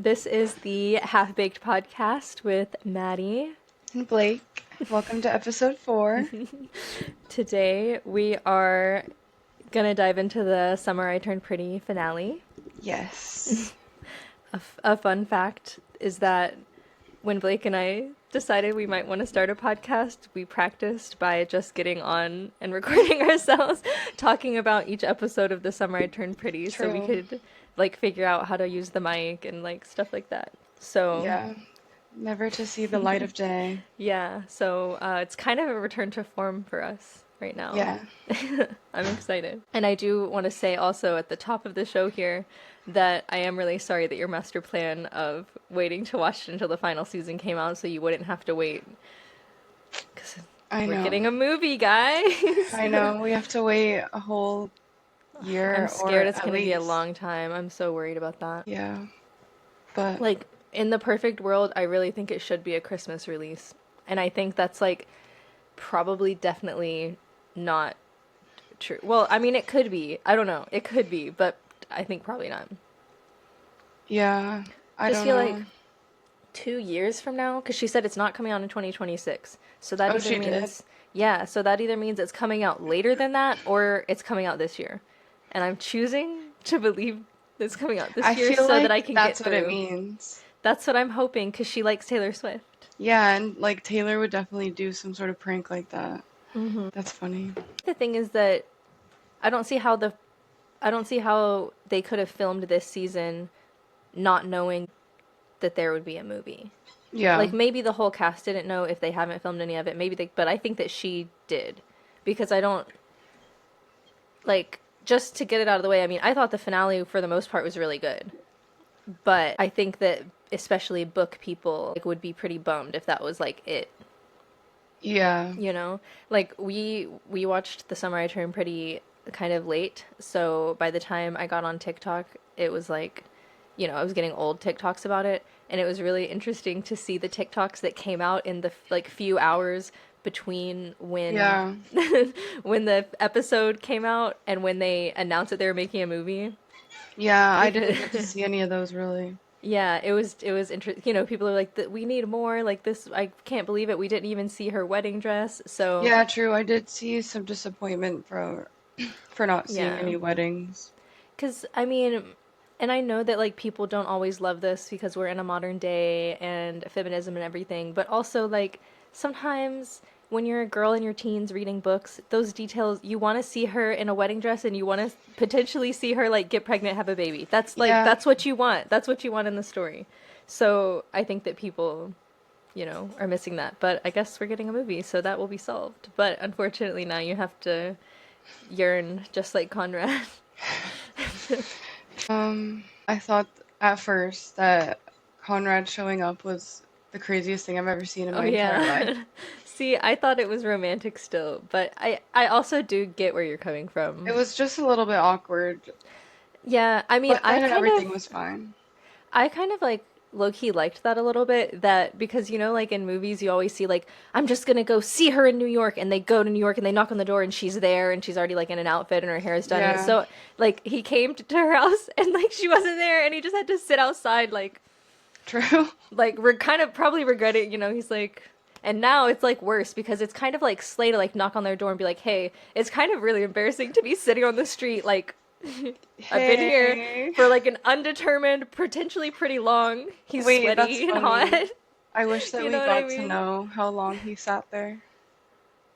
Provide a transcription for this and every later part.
This is the Half Baked Podcast with Maddie. And Blake, welcome to episode 4. Today we are gonna dive into the Summer I Turned Pretty finale. Yes. A fun fact is that when Blake and I decided we might want to start a podcast, we practiced by just getting on and recording ourselves talking about each episode of the Summer I Turned Pretty. True. So we could like figure out how to use the mic and like stuff like that. So Yeah. Never to see the light of day. yeah, so it's kind of a return to form for us right now. Yeah. I'm excited. And I do want to say also at the top of the show here that I am really sorry that your master plan of waiting to watch it until the final season came out so you wouldn't have to wait. Because I we're know. getting a movie, guys. I know. We have to wait a whole year I'm or scared it's at going to be a least. long time. I'm so worried about that. Yeah. But Like, in the perfect world, I really think it should be a Christmas release. And I think that's, like, probably definitely not true. Well, I mean, it could be. I don't know. It could be, but I think probably not. yeah, I Just don't feel know. like 2 years from now, because she said it's not coming out in 2026. So that Oh, either she did? means, yeah, so that either means it's coming out later than that or it's coming out this year. And I'm choosing to believe it's coming out this I year feel so like that I can that's get what it through. means. That's what I'm hoping because she likes Taylor Swift. Yeah, and like Taylor would definitely do some sort of prank like that. That's funny. The thing is that I don't see how the I don't see how they could have filmed this season not knowing that there would be a movie. Yeah. Like maybe the whole cast didn't know if they haven't filmed any of it. Maybe they, but I think that she did because I don't like just to get it out of the way. I mean, I thought the finale for the most part was really good, but I think that especially book people like would be pretty bummed if that was like it. Yeah. You know, like we watched The Summer I Turned Pretty kind of late, so by the time I got on TikTok, it was like, you know, I was getting old TikToks about it, and it was really interesting to see the TikToks that came out in the like few hours between when Yeah. when the episode came out and when they announced that they were making a movie. Yeah, I didn't get to see any of those really. Yeah, it was interesting. You know, people are like, We need more." Like this, I can't believe it. We didn't even see her wedding dress. So Yeah, true. I did see some disappointment for not seeing yeah, any weddings. because I mean, and I know that like people don't always love this because we're in a modern day and feminism and everything, but also like sometimes when you're a girl in your teens reading books, those details you want to see her in a wedding dress and you want to potentially see her like get pregnant, have a baby. That's like Yeah, that's what you want. That's what you want in the story. So I think that people, you know, are missing that. But I guess we're getting a movie, so that will be solved. But unfortunately now you have to yearn just like Conrad. I thought at first that Conrad showing up was the craziest thing I've ever seen in Oh my entire life. yeah. See, I thought it was romantic still, but I also do get where you're coming It from. was just a little bit awkward, Yeah, I mean, but then everything was fine. I kind of like low key liked that a little bit that because you know like in movies you always see like I'm just going to go see her in New York and they go to New York and they knock on the door and she's there and she's already like in an outfit and her hair is done and it's Yeah, so like he came to her house and like she wasn't there and he just had to sit outside true. like we're kind of probably regretting, you know, he's like, and now it's like worse because it's kind of like slay to like knock on their door and be like, hey, it's kind of really embarrassing to be sitting on the street. Like, I've been here Hey. for like an undetermined, potentially pretty long. He's Wait, that's sweaty and hot. funny. I wish that You we know what I got to mean? know how long he sat there.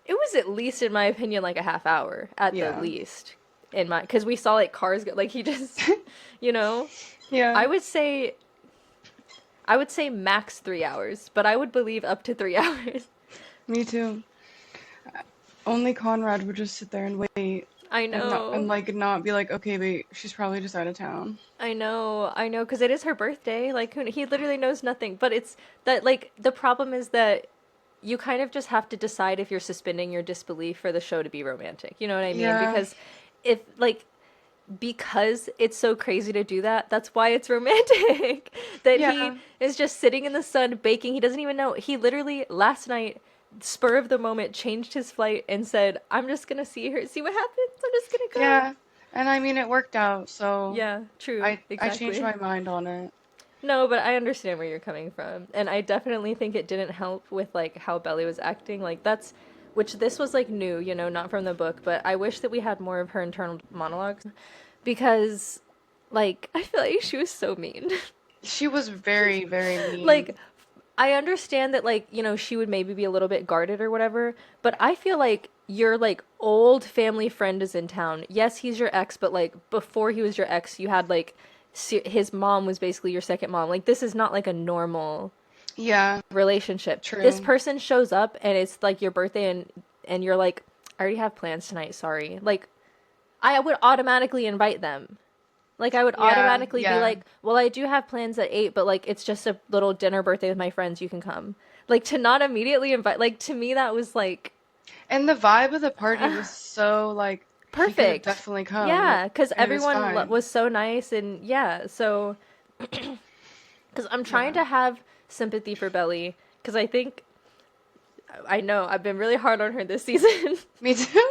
It was at least, in my opinion, like a half hour at the Yeah. least. In my, because we saw like cars go, like he just, you know, Yeah, I would say, I would say max 3 hours, but I would believe up to 3 hours. me too. Only Conrad would just sit there and wait I and know. like not be like, okay, wait, she's probably just out of town. I know, because it is her birthday. Like, he literally knows nothing. But it's that, like, the problem is that you kind of just have to decide if you're suspending your disbelief for the show to be romantic. You know what I mean? Yeah, Because if, like, because it's so crazy to do that, that's why it's romantic. That he yeah, is just sitting in the sun baking. He doesn't even know. He literally, last night, spur of the moment, changed his flight and said, I'm just gonna see her, see what happens. I'm just gonna go. yeah. And I mean, it worked out, so Yeah, true. I changed Exactly. my mind on it. No, but I understand where you're coming from. And I definitely think it didn't help with like how Belly was acting. Like that's which this was like new, you know, not from the book, but I wish that we had more of her internal monologues because like I feel like she was so mean. She was very, very Like mean. I understand that like, you know, she would maybe be a little bit guarded or whatever, but I feel like your like old family friend is in town. Yes, he's your ex, but like before he was your ex, you had like his mom was basically your second mom. Like this is not like a normal Yeah, relationship. This true. person shows up and it's like your birthday and you're like, I already have plans tonight, sorry. Like I would automatically invite them. Like I would Yeah, automatically be yeah. like, "Well, I do have plans at 8, but like it's just a little dinner birthday with my friends, you can come." Like to not immediately invite like to me that was like And the vibe of the party uh, was so like he could have perfect. definitely come. Like Yeah, cuz it was everyone fine. was so nice and yeah, so cuz I'm trying Yeah. to have sympathy for Belly cuz I think I know I've been really hard on her this season. Me too.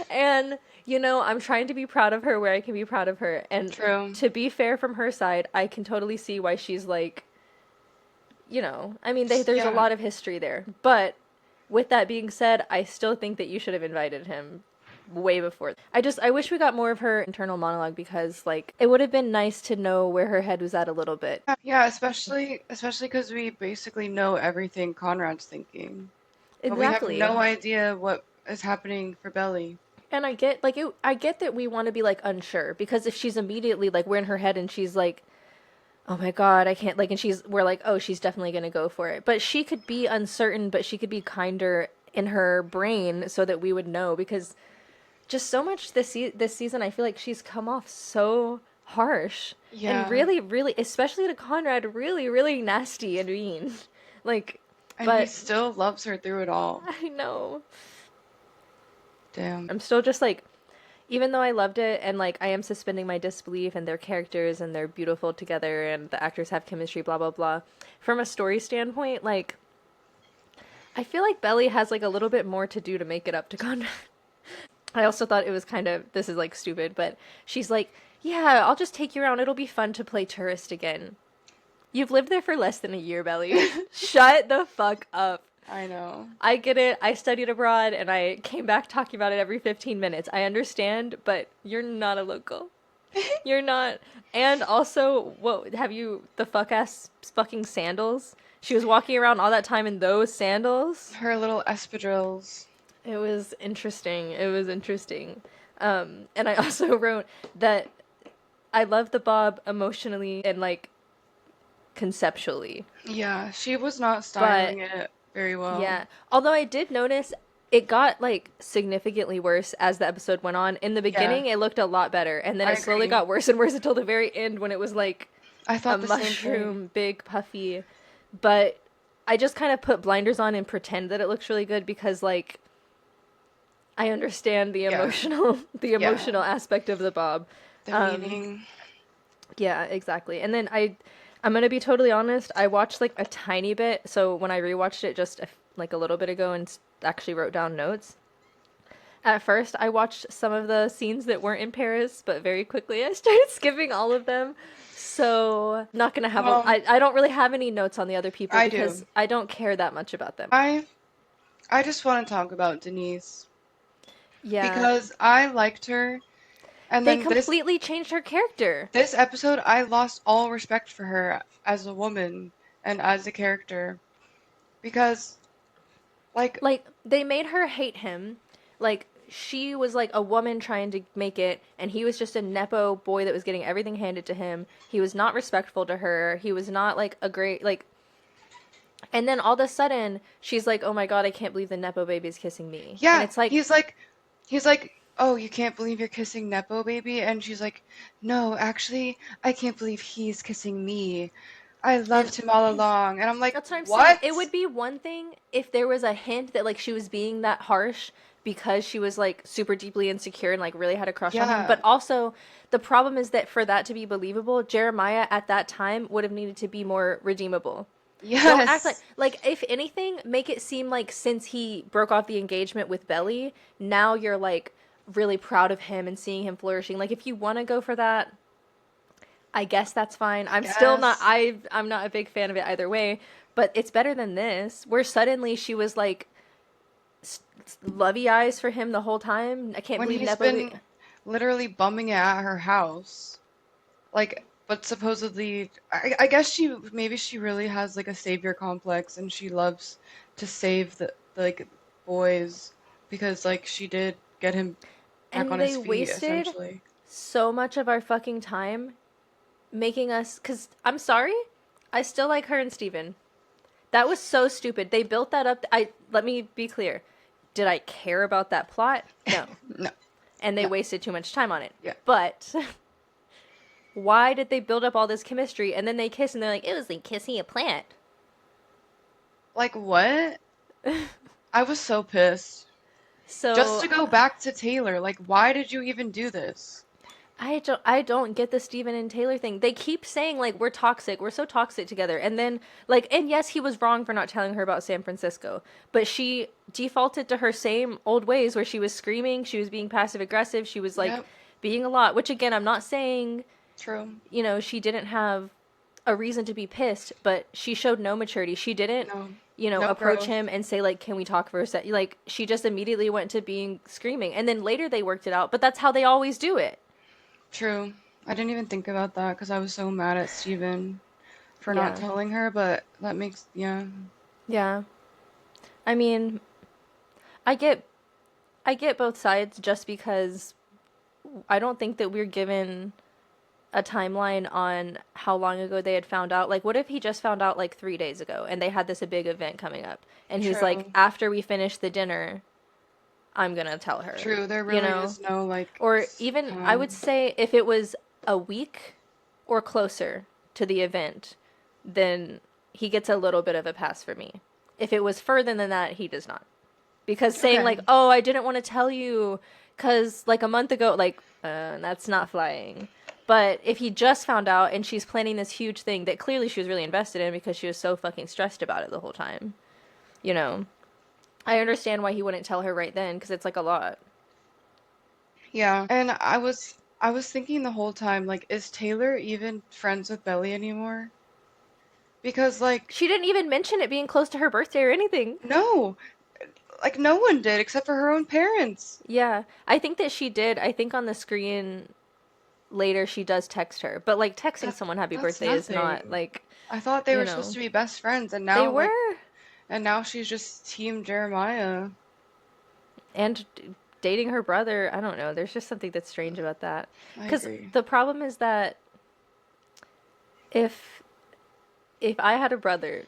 And, you know, I'm trying to be proud of her where I can be proud of her. And True. to be fair from her side, I can totally see why she's like, you know, I mean, there's a Yeah. lot of history there. But with that being said, I still think that you should have invited him way before. I wish we got more of her internal monologue because, like, it would have been nice to know where her head was at a little bit. Yeah, especially because we basically know everything Conrad's thinking, but we have Exactly. no idea what is happening for Belly. And I get that we want to be like unsure because if she's immediately like we're in her head and she's like oh my god, I can't like and we're like, oh, she's definitely going to go for it. But she could be uncertain, but she could be kinder in her brain so that we would know because just so much this season I feel like she's come off so harsh and Yeah, really especially to Conrad really nasty and mean. Like and he but still loves her through it all. I know. Damn. I'm still just like even though I loved it and like I am suspending my disbelief and their characters and they're beautiful together and the actors have chemistry, blah blah blah. From a story standpoint, like I feel like Belly has like a little bit more to do to make it up to Conrad. I also thought it was kind of this is like stupid, but she's like, "Yeah, I'll just take you around. It'll be fun to play tourist again." You've lived there for less than a year, Belly. Shut the fuck up. I know. I get it. I studied abroad and I came back talking about it every 15 minutes. I understand, but you're not a local. You're not. And also, what have you, the fuck ass fucking sandals? She was walking around all that time in those sandals. Her little espadrilles. It was interesting. It was interesting. And I also wrote that I love the Bob emotionally and like conceptually. Yeah, she was not But styling it very well. yeah. Although I did notice it got like significantly worse as the episode went on. In the Yeah, beginning, it looked a lot better, and then I it slowly agree. got worse and worse until the very end when it was like I a thought the same thing. mushroom, big, puffy. But I just kind of put blinders on and pretend that it looks really good because like I understand the Yeah, emotional the yeah. emotional aspect of the Bob. The Um, meaning. yeah, exactly. And then I'm gonna be totally honest. I watched like a tiny bit. So when I rewatched it just like a little bit ago and actually wrote down notes. At first, I watched some of the scenes that weren't in Paris, but very quickly I started skipping all of them. So not gonna have Well, I don't really have any notes on the other people I do. because I don't care that much about them. I just want to talk about Denise Yeah, because I liked her, and they then completely changed her character. this episode I lost all respect for her as a woman and as a character because like Like they made her hate him. Like she was like a woman trying to make it and he was just a nepo boy that was getting everything handed to him. He was not respectful to her. He was not like a great like and then all of a sudden she's like, "Oh my god, I can't believe the nepo baby is kissing me." And yeah, it's like, he's like, "Oh, you can't believe you're kissing Nepo baby?" And she's like, "No, actually, I can't believe he's kissing me. I and loved him all along." And I'm like, that's what I'm saying. "What?" It would be one thing if there was a hint that like she was being that harsh because she was like super deeply insecure and like really had a crush on him. Yeah. But also the problem is that for that to be believable, Jeremiah at that time would have needed to be more redeemable. Don't act Yes. like if anything, make it seem like since he broke off the engagement with Belly, now you're like really proud of him and seeing him flourishing. Like if you want to go for that, I guess that's fine. I I'm still not guess. I'm not a big fan of it either way, but it's better than this where suddenly she was like lovey eyes for him the whole time. I can't When believe he's Nepo been literally bumming it at her house. Like, but supposedly, I guess maybe she really has like a savior complex and she loves to save the like boys because like she did get him back and on they his feet wasted essentially. so much of our fucking time making us cuz I'm sorry, I still like her and Steven. That was so stupid. They built that up. I let me be clear. Did I care about that plot? No. No, And they no, wasted too much time on it. yeah. But why did they build up all this chemistry and then they kiss and they're like, it was like kissing a plant? Like what? I was so pissed. Just So to go back to Taylor, like why did you even do this? I don't get the Steven and Taylor thing. They keep saying like we're toxic, we're so toxic together. And then like and yes, he was wrong for not telling her about San Francisco, but she defaulted to her same old ways where she was screaming, she was being passive aggressive, she was like Yep, being a lot, which again, I'm not saying, true. she didn't have a reason to be pissed, but she showed no maturity. She didn't, No, no approach growth. him and say like, "Can we talk for a sec?" Like she just immediately went to being screaming, and then later they worked it out. But that's how they always do it. True. I didn't even think about that because I was so mad at Steven for not Yeah, telling her, but that makes, yeah. yeah. I mean, I get, I get both sides just because I don't think that we're given a timeline on how long ago they had found out. Like, what if he just found out like 3 days ago and they had this a big event coming up, and he's like, True. after we finish the dinner, I'm gonna tell her, True. There you really know? is no like Or even, I would time. say if it was a week or closer to the event, then he gets a little bit of a pass for me. If it was further than that, he does not. Because saying, Okay. like, oh, I didn't want to tell you because, like, a month ago, like, that's not flying. But if he just found out and she's planning this huge thing that clearly she was really invested in because she was so fucking stressed about it the whole time, you know, I understand why he wouldn't tell her right then because it's like a lot. Yeah. And I was thinking the whole time, like, is Taylor even friends with Belly anymore? Because like, She didn't even mention it being close to her birthday or anything. no, like no one did except for her own parents. Yeah, I think that she did. I think on the screen later she does text her, but like texting That someone happy that's birthday is not nothing. like, I thought they you were supposed know, to be best friends, and they now were. like, and now she's just Team Jeremiah. And dating her brother, I don't know. There's just something that's strange about that. I Because agree. the problem is that if if I had a brother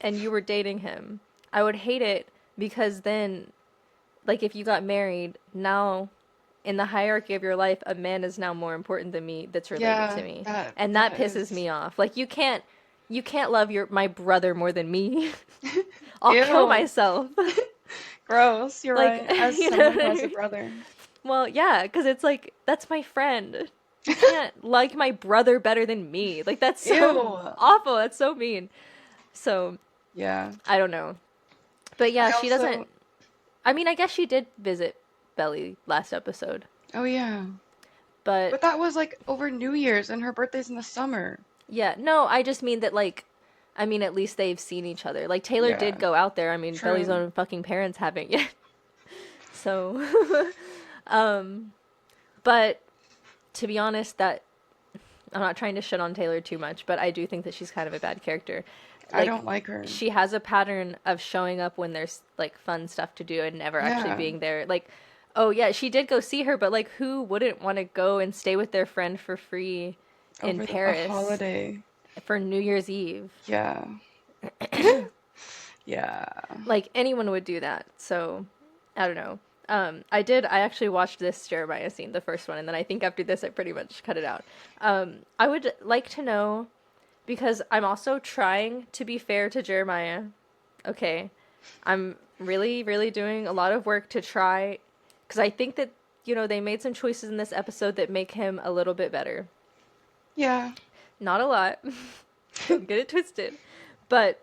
and you were dating him, I would hate it because then, like, if you got married, now in the hierarchy of your life, a man is now more important than me that's related to Yeah, me. that And that that pisses is. me off. Like you can't love my brother more than me. I'll kill Ew, myself. gross. You're Like, right. As you know someone what who I has a mean? brother. Well, yeah, because it's like, that's my friend. You can't like my brother better than me. Like, that's so Ew. awful. That's so mean. So, Yeah. I don't know. But yeah, I she doesn't. also. I mean, I guess she did visit Belly last episode. Oh yeah. But But that was like over New Year's, and her birthday's in the summer. yeah, no, I just mean that, like, I mean, at least they've seen each other. Like, Taylor did Yeah. go out there. I mean, Belly's True. own fucking parents haven't yet. So, um, but to be honest, that I'm not trying to shit on Taylor too much, but I do think that she's kind of a bad character. I Like, don't like her. she has a pattern of showing up when there's like fun stuff to do and never actually Yeah. being there. Like, oh yeah, she did go see her, but like, who wouldn't want to go and stay with their friend for free in Over a Paris holiday. for New Year's Eve? Yeah. Yeah. Like, anyone would do that. So, I don't know. I actually watched this Jeremiah scene, the first one, and then I think after this I pretty much cut it out. I would like to know, because I'm also trying to be fair to Jeremiah. Okay. I'm really, really doing a lot of work to try, because I think that, they made some choices in this episode that make him a little bit better. Yeah. Not a lot. Don't get it twisted. But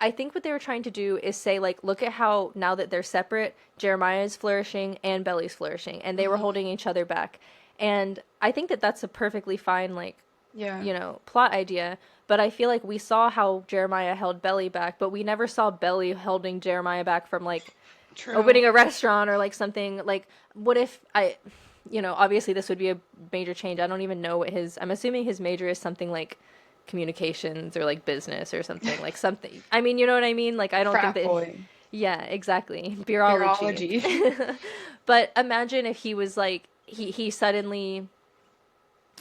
I think what they were trying to do is say, like, look at how now that they're separate, Jeremiah is flourishing and Belly's flourishing, and they were Hmm. holding each other back. And I think that that's a perfectly fine, like, Yeah. you know, plot idea. But I feel like we saw how Jeremiah held Belly back, but we never saw Belly holding Jeremiah back from like True. opening a restaurant or like something like what if I you know, obviously this would be a major change. I don't even know what his I'm assuming his major is something like communications or like business or something like something. I mean, you know what I mean? Like I don't think Frat that boy. yeah, exactly. Beerology. Virology. But imagine if he was like he suddenly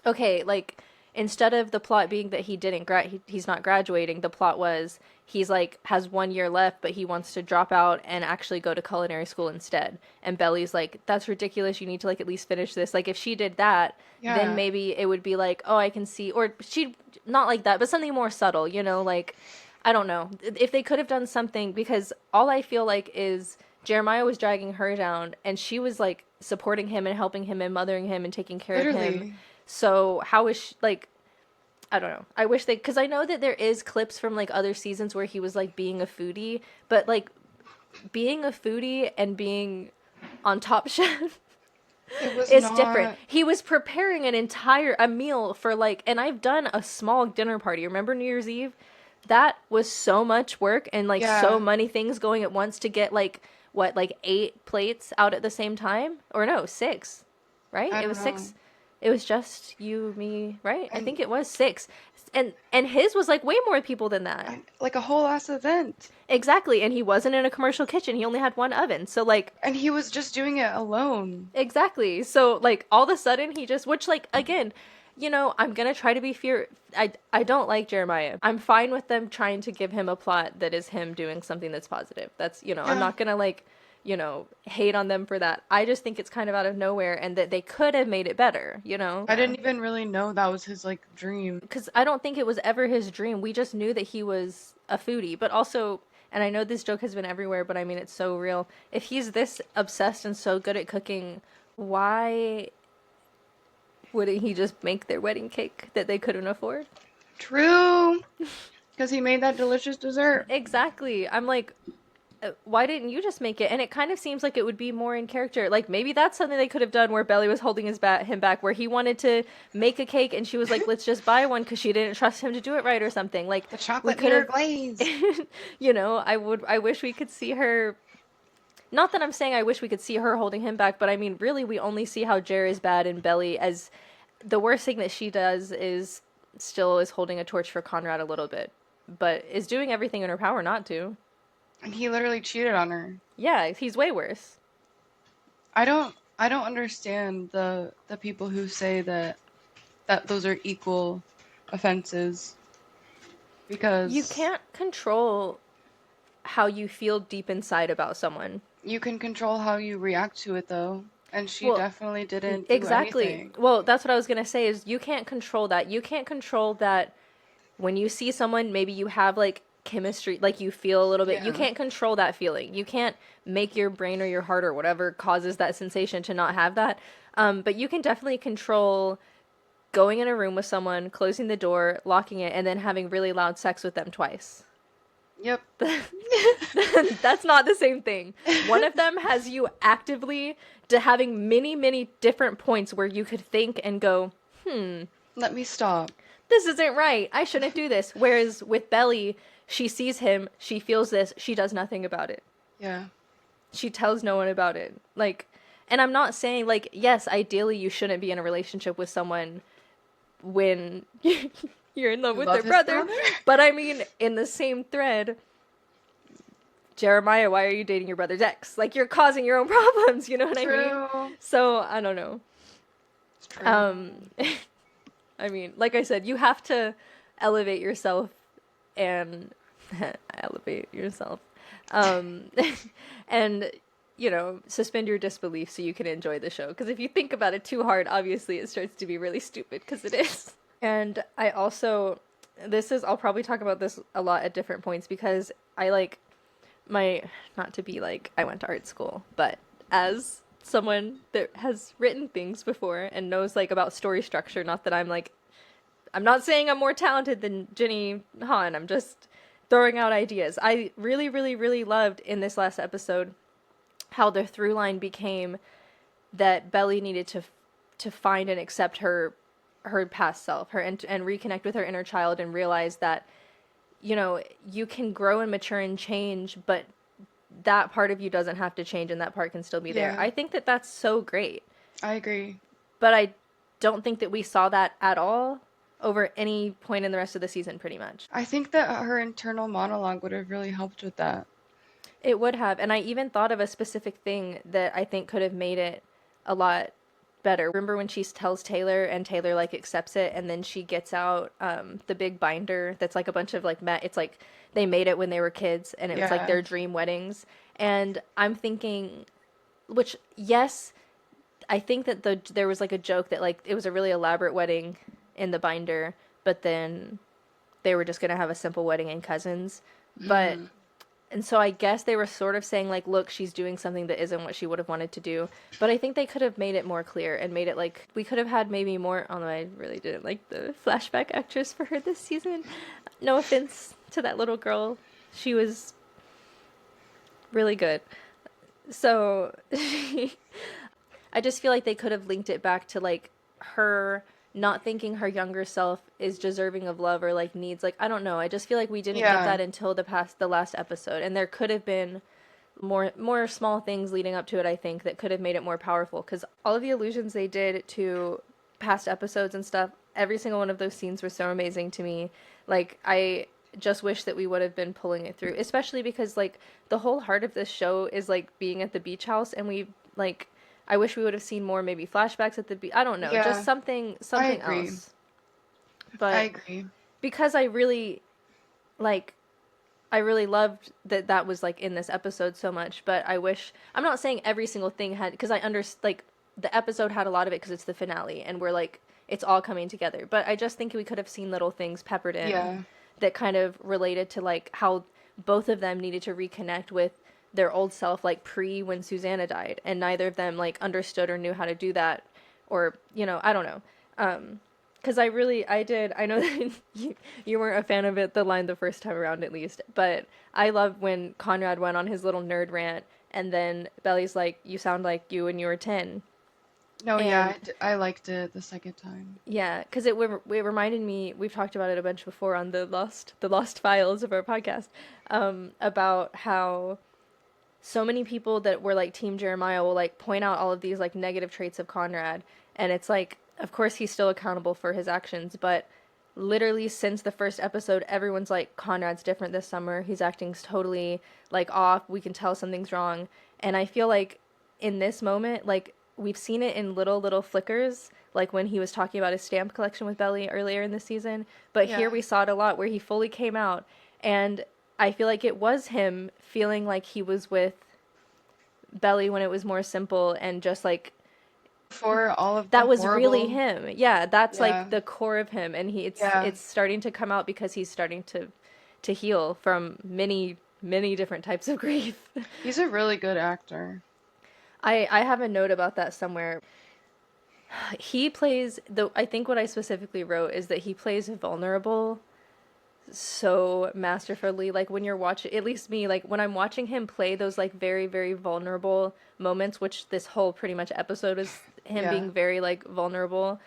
okay, like instead of the plot being that he didn't he's not graduating, the plot was he's like has 1 year left, but he wants to drop out and actually go to culinary school instead. And Belly's like, that's ridiculous. You need to like at least finish this. Like if she did that, then Yeah. maybe it would be like, oh, I can see, or she not like that, but something more subtle, you know, like I don't know if they could have done something because all I feel like is Jeremiah was dragging her down and she was like supporting him and helping him and mothering him and taking care of him. Literally. So how is she, like I don't know. I wish they because I know that there is clips from like other seasons where he was like being a foodie, but like being a foodie and being on Top Chef It was is different. not. He was preparing an entire a meal for like and I've done a small dinner party. Remember New Year's Eve? That was so much work and like so Yeah. many things going at once to get like what like 8 plates out at the same time or no 6, right? I It don't was know. 6. It was just you, me, right? I And think it was 6. And his was like way more people than that. like a whole ass event. Exactly. And he wasn't in a commercial kitchen. He only had one oven. So like And he was just doing it alone. exactly. So like all of a sudden he just which like again, you know, I'm gonna try to be fear I don't like Jeremiah. I'm fine with them trying to give him a plot that is him doing something that's positive. That's you know, I'm Yeah. not gonna like, you know, hate on them for that. I just think it's kind of out of nowhere and that they could have made it better, you know? I didn't even really know that was his like dream. Because I don't think it was ever his dream. We just knew that he was a foodie, but also, and I know this joke has been everywhere, but I mean, it's so real. If he's this obsessed and so good at cooking, why wouldn't he just make their wedding cake that they couldn't afford? True. Because he made that delicious dessert. Exactly. I'm like, why didn't you just make it? And it kind of seems like it would be more in character. Like maybe that's something they could have done where Belly was holding him back, where he wanted to make a cake and she was like, "Let's just buy one" because she didn't trust him to do it right or something. Like The we chocolate could mirror have, glaze. you know, I wish we could see her. Not that I'm saying I wish we could see her holding him back, but I mean, really, we only see how Jer is bad and Belly as the worst thing that she does is still is holding a torch for Conrad a little bit, but is doing everything in her power not to. And he literally cheated on her. Yeah, he's way worse. I don't understand the people who say that those are equal offenses You because can't control how you feel deep inside about someone. you can control how you react to it though. And she Well, definitely didn't do exactly. anything. Well, that's what I was going to say is you can't control that. You can't control that when you see someone, maybe you have like chemistry, like you feel a little bit. You Yeah. can't control that feeling. You can't make your brain or your heart or whatever causes that sensation to not have that. But you can definitely control going in a room with someone, closing the door, locking it, and then having really loud sex with them twice. Yep. That's not the same thing. One of them has you actively to having many, many different points where you could think and go, Let me stop. this isn't right. I shouldn't do this. Whereas with Belly, she sees him, she feels this, she does nothing about it. Yeah. She tells no one about it. Like, and I'm not saying, like, yes, ideally you shouldn't be in a relationship with someone when you're in love You with love their his brother. brother? But I mean, in the same thread, Jeremiah, why are you dating your brother's ex? Like, you're causing your own problems, you know what I mean? True. So, I don't know. It's true. Um, I mean, like I said, you have to elevate yourself and elevate yourself. Um, and, you know, suspend your disbelief so you can enjoy the show. Because if you think about it too hard, obviously it starts to be really stupid because it is. And I also, I'll probably talk about this a lot at different points because I like not to be like, I went to art school, but as someone that has written things before and knows like about story structure, not that I'm not saying I'm more talented than Jenny Han, I'm just throwing out ideas. I really, really, really loved in this last episode how the through line became that Belly needed to find and accept her her past self, and reconnect with her inner child and realize that, you can grow and mature and change, but that part of you doesn't have to change and that part can still be there. Yeah, I think that that's so great. I agree. But I don't think that we saw that at all over any point in the rest of the season, pretty much. I think that her internal monologue would have really helped with that. It would have. And I even thought of a specific thing that I think could have made it a lot better. Remember when she tells Taylor and Taylor like accepts it, and then she gets out the big binder that's like a bunch of like it's like they made it when they were kids and it was like Yeah. their dream weddings. And I'm thinking, which yes, I think that there was like a joke that like it was a really elaborate wedding in the binder, but then they were just gonna have a simple wedding in Cousins. But Hmm. and so I guess they were sort of saying like, look, she's doing something that isn't what she would have wanted to do. But I think they could have made it more clear and made it like we could have had maybe more. Although I really didn't like the flashback actress for her this season. No offense to that little girl, she was really good. So I just feel like they could have linked it back to like her not thinking her younger self is deserving of love or like needs, like I don't know. I just feel like we didn't get Yeah. that until the last episode, and there could have been more small things leading up to it, I think, that could have made it more powerful, cuz all of the allusions they did to past episodes and stuff, every single one of those scenes were so amazing to me. Like I just wish that we would have been pulling it through, especially because like the whole heart of this show is like being at the beach house, and we like I wish we would have seen more maybe flashbacks at the beach. I don't know, just Yeah. something I something agree. else. I But agree. because like I really loved that that was like in this episode so much, but I wish I'm not saying every single thing had, because I understand like the episode had a lot of it because it's the finale and we're like it's all coming together. But I just think we could have seen little things peppered in Yeah. that kind of related to like how both of them needed to reconnect with their old self, like pre when Susanna died, and neither of them like understood or knew how to do that, or I don't know. Because I know that you weren't a fan of it, the line the first time around at least, but I love when Conrad went on his little nerd rant, and then Belly's like, you sound like you when you were 10. No, yeah, And I liked it the second time. yeah, because it reminded me, we've talked about it a bunch before on the lost files of our podcast, about how so many people that were like Team Jeremiah will like point out all of these like negative traits of Conrad, and it's like, of course he's still accountable for his actions, but literally since the first episode, everyone's like, Conrad's different this summer. He's acting totally like off. We can tell something's wrong, and I feel like in this moment, like we've seen it in little flickers, like when he was talking about his stamp collection with Belly earlier in the season, but here Yeah. we saw it a lot where he fully came out, and I feel like it was him feeling like he was with Belly when it was more simple and just like For all of the that was really horrible. him. Yeah, that's Yeah. like the core of him, and Yeah. it's starting to come out because he's starting to heal from many different types of grief. He's a really good actor. I have a note about that somewhere. He plays the I think what I specifically wrote is that he plays vulnerable so masterfully. Like when you're watching, at least me, like when I'm watching him play those like very vulnerable moments, which this whole pretty much episode is him Yeah. being very like vulnerable,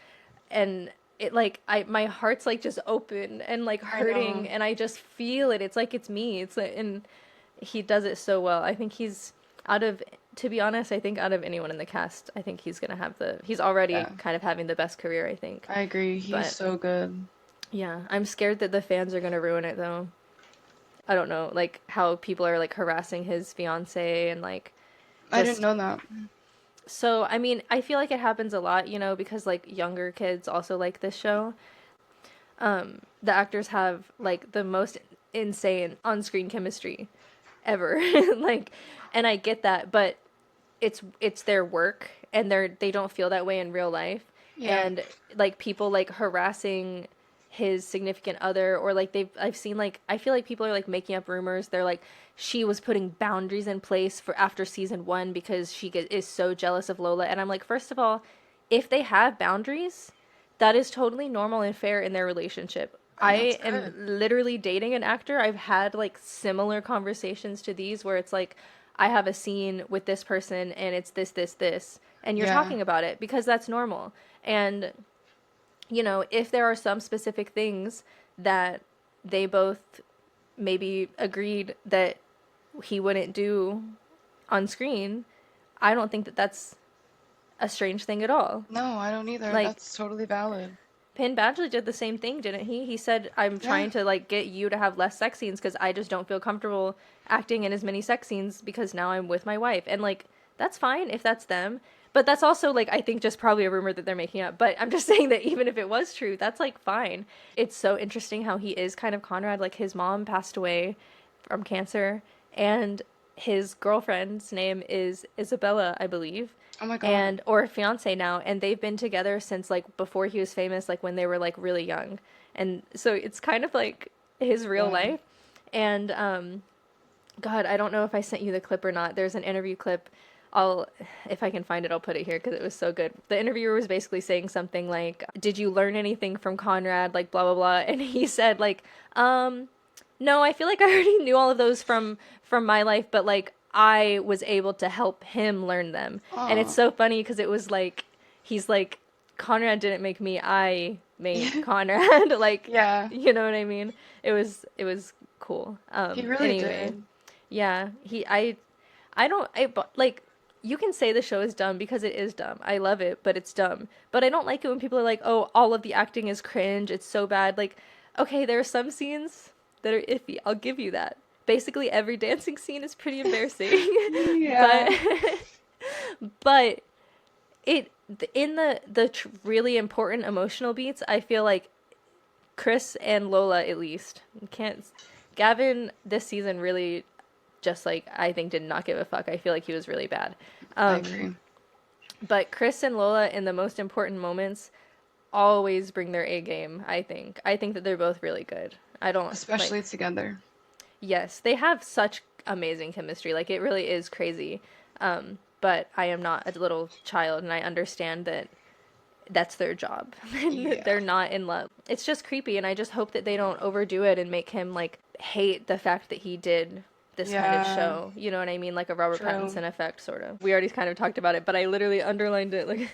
and it like I my heart's like just open and like I know. hurting, and I just feel it. It's like it's me. It's like, and he does it so well. I think he's out of to be honest, I think out of anyone in the cast, I think he's gonna have he's already Yeah. kind of having the best career, I think. I agree. He's But so good. yeah, I'm scared that the fans are gonna ruin it though. I don't know, like how people are like harassing his fiance and like I didn't just know that. so I mean, I feel like it happens a lot, because like younger kids also like this show. The actors have like the most insane on-screen chemistry ever. Like, and I get that, but it's their work, and they don't feel that way in real life. Yeah. And like people like harassing his significant other, or like I've seen, like I feel like people are like making up rumors. They're like, she was putting boundaries in place for after season 1 because is so jealous of Lola. And I'm like, first of all, if they have boundaries, that is totally normal and fair in their relationship. And that's I am good. literally dating an actor. I've had like similar conversations to these where it's like, I have a scene with this person and it's this, and you're Yeah. talking about it because that's normal. And you know, if there are some specific things that they both maybe agreed that he wouldn't do on screen, I don't think that that's a strange thing at all. No, I don't either. Like, That's totally valid. Penn Badgley did the same thing, didn't he? He said, I'm Yeah. trying to, like, get you to have less sex scenes because I just don't feel comfortable acting in as many sex scenes because now I'm with my wife. And, like, that's fine if that's them. But that's also, like, I think just probably a rumor that they're making up. But I'm just saying that even if it was true, that's, like, fine. It's so interesting how he is kind of Conrad. Like, his mom passed away from cancer, and his girlfriend's name is Isabella, I believe, Oh my God. and or fiance now, and they've been together since like before he was famous, like when they were like really young. And so it's kind of like his real Wow. life. And God, I don't know if I sent you the clip or not. There's an interview clip. I'll, if I can find it, I'll put it here because it was so good. The interviewer was basically saying something like, "Did you learn anything from Conrad?" Like blah blah blah, and he said like, no, I feel like I already knew all of those from my life, but like I was able to help him learn them." And it's Oh. so funny because it was like he's like Conrad didn't make me, I made Conrad. Like, Yeah, you know what I mean? It was cool. he really Anyway, did. yeah, I don't like you can say the show is dumb because it is dumb. I love it, but it's dumb. But I don't like it when people are like, "Oh, all of the acting is cringe. It's so bad." Like, okay, there are some scenes that are iffy. I'll give you that. Basically, every dancing scene is pretty embarrassing. but Yeah. but it in the really important emotional beats, I feel like Chris and Lola at least can't. Gavin this season really just like I think did not give a fuck. I feel like he was really bad. I Um, agree. but Chris and Lola in the most important moments always bring their A game, I think. I think that they're both really good. I don't Especially like together. yes, they have such amazing chemistry. Like it really is crazy. But I am not a little child and I understand that that's their job. Yeah. They're not in love. It's just creepy and I just hope that they don't overdo it and make him like hate the fact that he did this kind of Yeah. show. You know what I mean? Like a Robert True. Pattinson effect sort of. We already kind of talked about it, but I literally underlined it like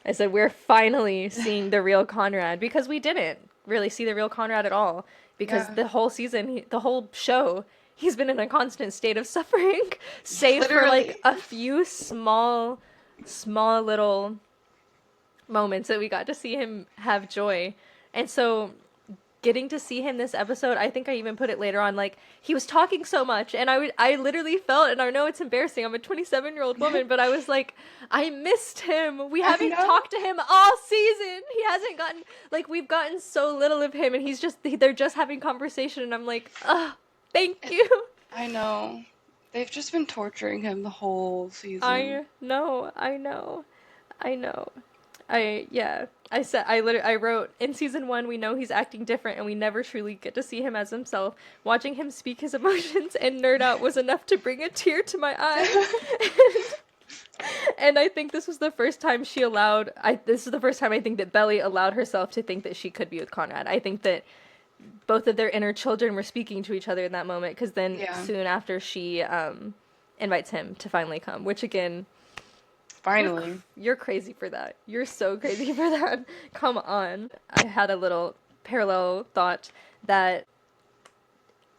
I said we're finally seeing the real Conrad because we didn't really see the real Conrad at all because Yeah. the whole season, the whole show, he's been in a constant state of suffering save for like Literally. a few small little moments that we got to see him have joy. And so getting to see him this episode, I think I even put it later on, like he was talking so much and I literally felt, and I know it's embarrassing, I'm a 27-year-old woman, but I was like, I missed him. We I haven't know. talked to him all season. He hasn't gotten, like we've gotten so little of him and they're just having conversation and I'm like, thank you. I know. They've just been torturing him the whole season. I know. Yeah. I wrote in season 1 we know he's acting different and we never truly get to see him as himself. Watching him speak his emotions and nerd out was enough to bring a tear to my eye. And I think this was the first time this is the first time I think that Belly allowed herself to think that she could be with Conrad. I think that both of their inner children were speaking to each other in that moment because then Yeah. soon after she invites him to finally come, which again, Finally. you're crazy for that. You're so crazy for that. Come on. I had a little parallel thought that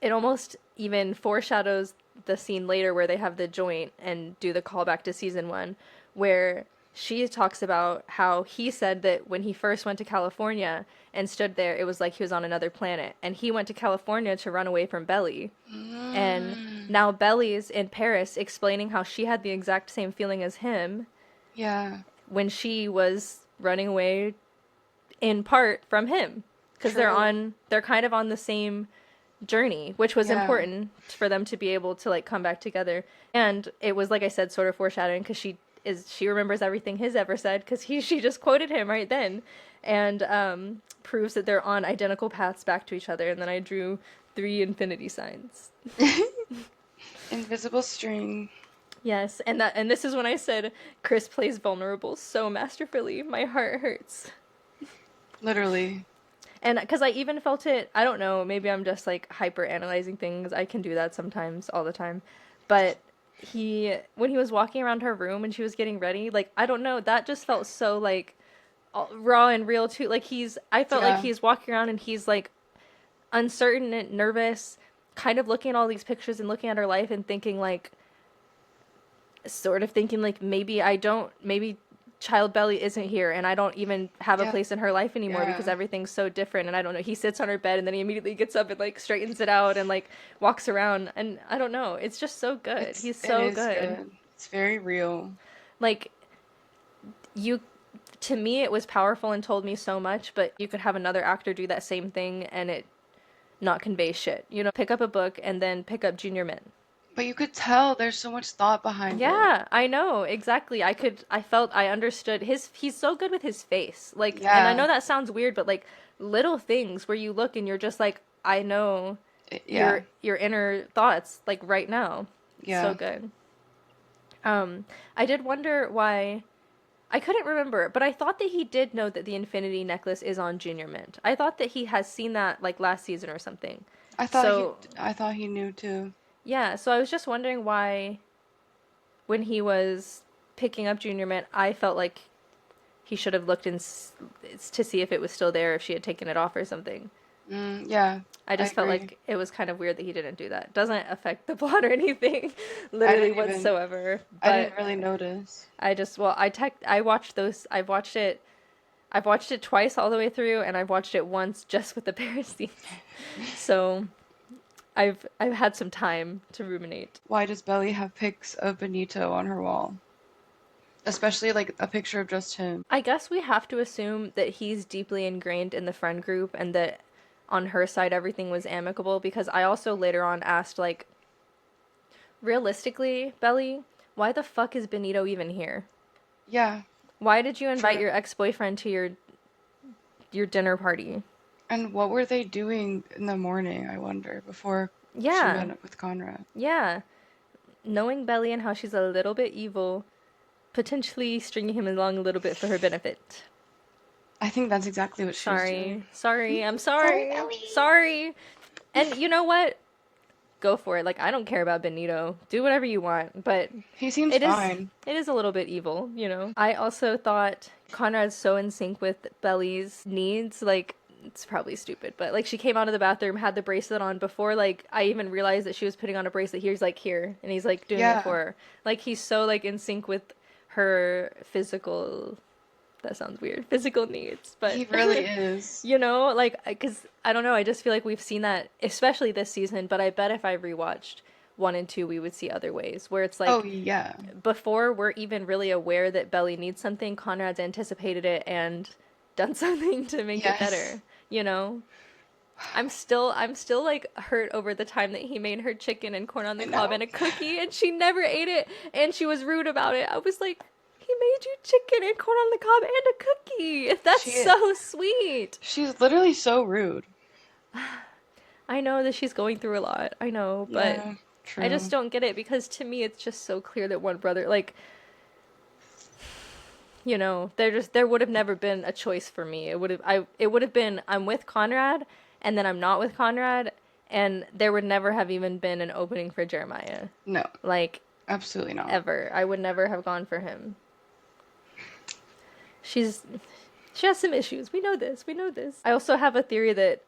it almost even foreshadows the scene later where they have the joint and do the callback to season 1, where she talks about how he said that when he first went to California and stood there, it was like he was on another planet. And he went to California to run away from Belly. And Mm. now Belly's in Paris explaining how she had the exact same feeling as him Yeah. when she was running away in part from him because True. they're kind of on the same journey, which was Yeah. important for them to be able to like come back together. And it was like I said, sort of foreshadowing because she remembers everything he's ever said because she just quoted him right then, and proves that they're on identical paths back to each other. And then I drew 3 infinity signs. Invisible string. Yes, and this is when I said Chris plays vulnerable so masterfully. My heart hurts. Literally. And because I even felt it, I don't know, maybe I'm just like hyper analyzing things. I can do that sometimes, all the time. But when he was walking around her room and she was getting ready, like, I don't know, that just felt so like raw and real too. Like I felt like Yeah. he's walking around and he's like uncertain and nervous, kind of looking at all these pictures and looking at her life and thinking like, sort of thinking like maybe child belly isn't here and I don't even have a Yeah. place in her life anymore because Yeah. everything's so different and I don't know. He sits on her bed and then he immediately gets up and like straightens it out and like walks around and I don't know. It's just so good. He's It so is good. good. It's very real. Like you to me it was powerful and told me so much, but you could have another actor do that same thing and it not convey shit. You know, pick up a book and then pick up Junior Mint. But you could tell there's so much thought behind it. Yeah, I know, exactly. I understood he's so good with his face. Like, and I Yeah. know that sounds weird, but like little things where you look and you're just like, I know Yeah. your inner thoughts like right now. It's so Yeah. good. I did wonder why I couldn't remember, but I thought that he did know that the Infinity Necklace is on Junior Mint. I thought that he has seen that like last season or something. So, I thought he knew too. yeah, so I was just wondering why when he was picking up Junior Mint, I felt like he should have looked to see if it was still there, if she had taken it off or something. Yeah, I I just felt agree. like it was kind of weird that he didn't do that. Doesn't affect the plot or anything, I literally didn't even whatsoever. I didn't But really notice. I just, well, I watched those. I've watched it twice all the way through, and I've watched it once just with the Paris scenes. So I've had some time to ruminate. Why does Belly have pics of Benito on her wall? Especially like a picture of just him. I guess we have to assume that he's deeply ingrained in the friend group and that on her side everything was amicable because I also later on asked like realistically, Belly, why the fuck is Benito even here? Yeah, Why did you invite true. your ex-boyfriend to your dinner party? And what were they doing in the morning, I wonder, before she Yeah. met up with Conrad? Yeah. Knowing Belly and how she's a little bit evil, potentially stringing him along a little bit for her benefit. I think that's exactly what she was doing. Sorry, I'm Sorry, sorry. Belly. Sorry. And you know what? Go for it. Like I don't care about Benito. Do whatever you want, but He seems it is fine. it is a little bit evil, you know. I also thought Conrad's so in sync with Belly's needs, like it's probably stupid, but like she came out of the bathroom, had the bracelet on before like I even realized that she was putting on a bracelet. He's like here, and he's like doing it Yeah, for her. Like he's so like in sync with her physical. That sounds weird. Physical needs, but he really is. you know, like because I don't know. I just feel like we've seen that, especially this season. But I bet if I rewatched 1 and 2, we would see other ways where it's Oh like yeah. before we're even really aware that Belly needs something, Conrad's anticipated it and done something to make it Yes. better. You know, I'm still like hurt over the time that he made her chicken and corn on I the cob know. and a cookie, and she never ate it, and she was rude about it. I was like. He made you chicken and corn on the cob and a cookie. That's She so sweet. she's literally so rude. I know that she's going through a lot. I know, but Yeah, I just true. don't get it because to me it's just so clear that one brother like you know, there would have never been a choice for me. It would have been I'm with Conrad and then I'm not with Conrad and there would never have even been an opening for Jeremiah. No, Like absolutely not. ever. I would never have gone for him. She's she has some issues. We know this. We know this. I also have a theory that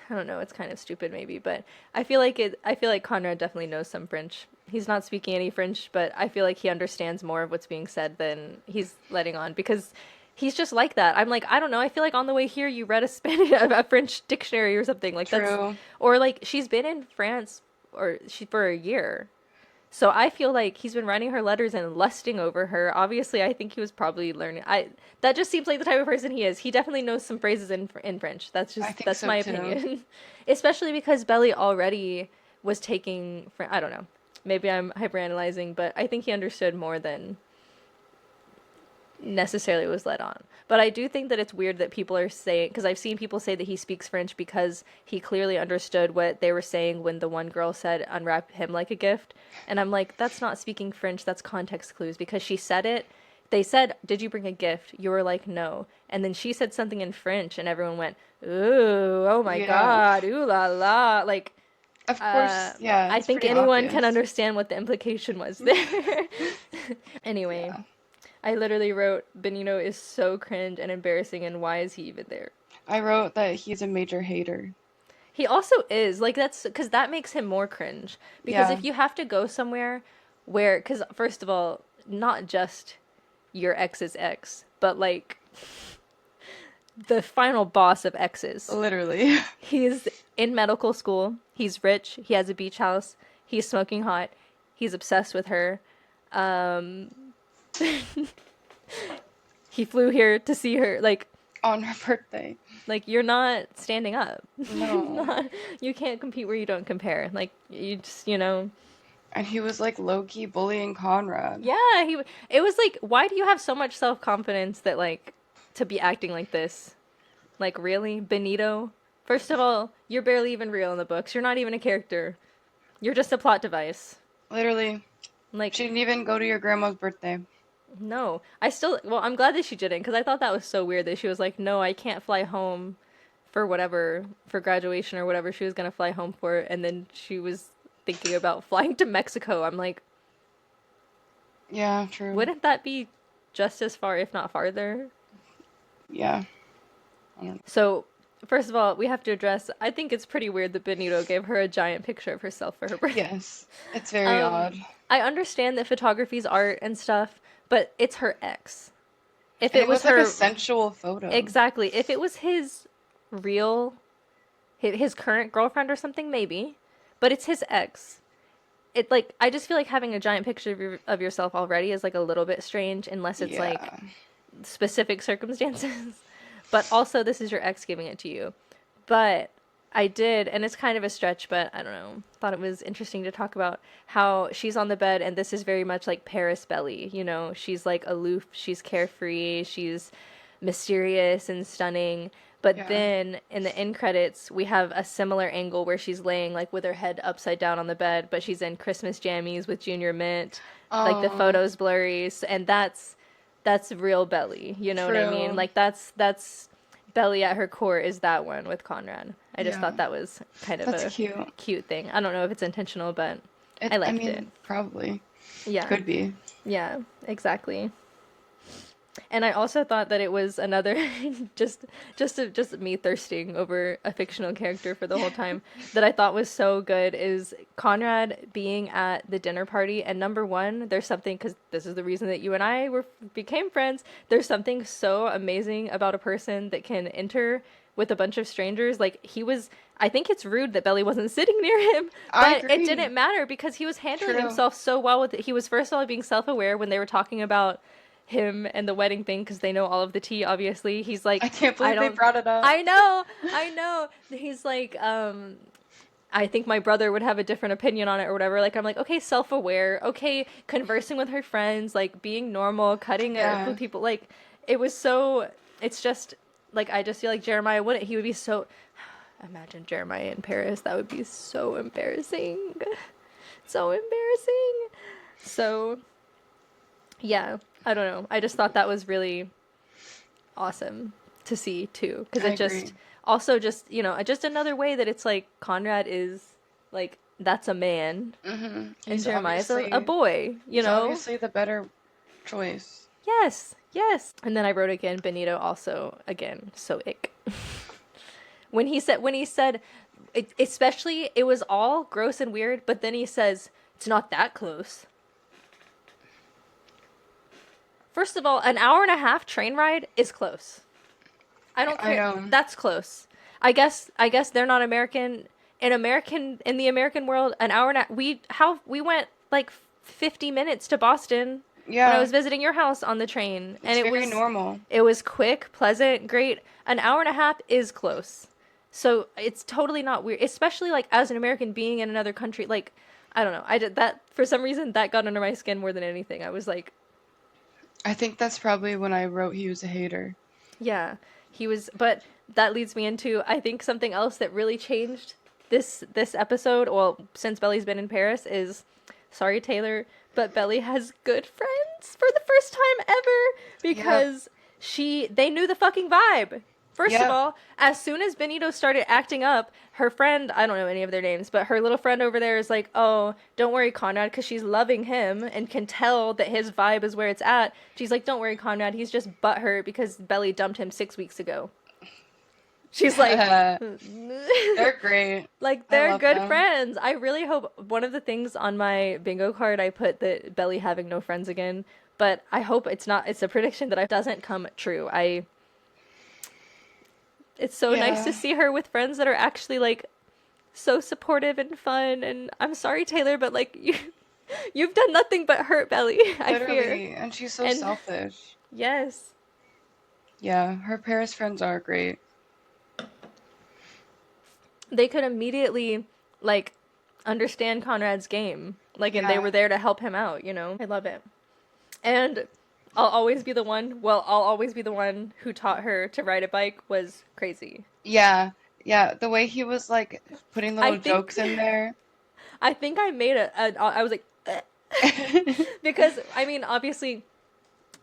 I don't know, it's kind of stupid maybe, but I feel like Conrad definitely knows some French. He's not speaking any French, but I feel like he understands more of what's being said than he's letting on because he's just like that. I'm like, I don't know. I feel like on the way here you read a Spanish a French dictionary or something. Like that's True. or like she's been in France or she for a year. So I feel like he's been writing her letters and lusting over her. Obviously, I think he was probably learning. I that just seems like the type of person he is. He definitely knows some phrases in French. I think That's so my too. opinion. Especially because Belly already was taking I don't know. Maybe I'm hyperanalyzing, but I think he understood more than necessarily was led on. But I do think that it's weird that people are saying, because I've seen people say that he speaks French because he clearly understood what they were saying when the one girl said, unwrap him like a gift. And I'm like, that's not speaking French, that's context clues. Because she said it, they said, did you bring a gift? You were like, no. And then she said something in French, and everyone went, ooh, oh my Yeah. God, ooh la la. Like, Of course, yeah, I it's think pretty anyone can obvious. understand what the implication was there. Anyway, Yeah. I literally wrote Benito is so cringe and embarrassing, and why is he even there? I wrote that he's a major hater. He also is like that's because that makes him more cringe. Because Yeah, if you have to go somewhere where, because first of all, not just your ex's ex, but like the final boss of exes. literally. He's in medical school. He's rich. He has a beach house. He's smoking hot. He's obsessed with her. Um, he flew here to see her. On her birthday. Like you're not standing up. You're No. not. You can't compete where you don't compare. Like you just, you know. And he was like low-key bullying Conrad. Yeah, he. It was like, why do you have so much self confidence that like to be acting like this? Like really, Benito? First of all, you're barely even real in the books. You're not even a character. You're just a plot device. Literally. Like She didn't even go to your grandma's birthday. no, I still. Well, I'm glad that she didn't because I thought that was so weird that she was like, no, I can't fly home for whatever for graduation or whatever she was gonna fly home for, and then she was thinking about flying to Mexico. I'm like, Yeah, true. wouldn't that be just as far, if not farther? Yeah. I don't know. So, first of all, we have to address. I think it's pretty weird that Benito gave her a giant picture of herself for her birthday. Yes. It's very odd. I understand that photography's art and stuff, but it's her ex. If And it it was was like her, a sensual photo. exactly. If it was his real, his current girlfriend or something, maybe. But it's his ex. It like I just feel like having a giant picture of yourself already is like a little bit strange, unless it's like Yeah. specific circumstances. But also, this is your ex giving it to you. But I did, and it's kind of a stretch, but I don't know. Thought it was interesting to talk about how she's on the bed, and this is very much like Paris Belly. You know, she's like aloof, she's carefree, she's mysterious and stunning. But Yeah. then in the end credits, we have a similar angle where she's laying like with her head upside down on the bed, but she's in Christmas jammies with Junior Mint. Like the Oh, photo's blurry, and that's real Belly. You know what I mean? true. Like that's Belly at her core is that one with Conrad. I just Yeah. thought that was kind of That's a cute. cute thing. I don't know if it's intentional, but I I liked it. mean, probably. Yeah. Could be. Yeah, exactly. And I also thought that it was another just me thirsting over a fictional character for the whole time that I thought was so good is Conrad being at the dinner party. And number one, there's something, because this is the reason that you and I became friends. There's something so amazing about a person that can enter with a bunch of strangers. Like he was, I think it's rude that Belly wasn't sitting near him, I but it agree. didn't matter because he was handling True. himself so well with it. He was first of all being self-aware when they were talking about him and the wedding thing because they know all of the tea. Obviously, he's like, I can't I believe they don't. brought it up. I know. He's like, I think my brother would have a different opinion on it or whatever. Like I'm like, okay, self-aware, okay, conversing with her friends, like being normal, cutting it Yeah. with people. Like it was so. It's just like I just feel like Jeremiah wouldn't. He would be so. Imagine Jeremiah in Paris. That would be so embarrassing. So embarrassing. So yeah, I don't know. I just thought that was really awesome to see too, because I it just agree. also just just another way that it's like Conrad is like that's a man and He's Jeremiah's a obviously boy. You he's know? obviously the better choice. Yes, yes. And then I wrote again. Benito also again so ick. when he said especially it was all gross and weird, but then he says it's not that close. First of all, an hour and a half train ride is close. I don't I care. know. That's close. I guess they're not American. In the American world, an hour and we went like 50 minutes to Boston when I Yeah. was visiting your house on the train, and It's very normal. it was quick, pleasant, great. An hour and a half is close. So it's totally not weird, especially like as an American being in another country. Like, I don't know. I did that for some reason that got under my skin more than anything. I was like, I think that's probably when I wrote he was a hater. yeah, he was, but that leads me into I think something else that really changed this episode. Well, since Belly's been in Paris, is sorry Taylor, but Belly has good friends for the first time ever Yep. because they knew the fucking vibe. First of Yep. all, as soon as Benito started acting up, her friend, I don't know any of their names, but her little friend over there is like, oh, don't worry, Conrad, because she's loving him and can tell that his vibe is where it's at. She's like, don't worry, Conrad, he's just butthurt because Belly dumped him 6 weeks ago. She's like, They're great. like I they're love good them. friends. I really hope one of the things on my bingo card I put that Belly having no friends again, but I hope it's not. It's a prediction that doesn't come true. It's so nice to Yeah, see her with friends that are actually like so supportive and fun. And I'm sorry, Taylor, but like you've done nothing but hurt Belly. I fear. literally. And she's so And selfish. yes, Yeah, her Paris friends are great. they could immediately like understand Conrad's game. Like, and they Yeah. were there to help him out. You know, I love it. And I'll always be the one who taught her to ride a bike was crazy. Yeah. Yeah. The way he was like putting I little think jokes in there. I think I made I was like because I mean obviously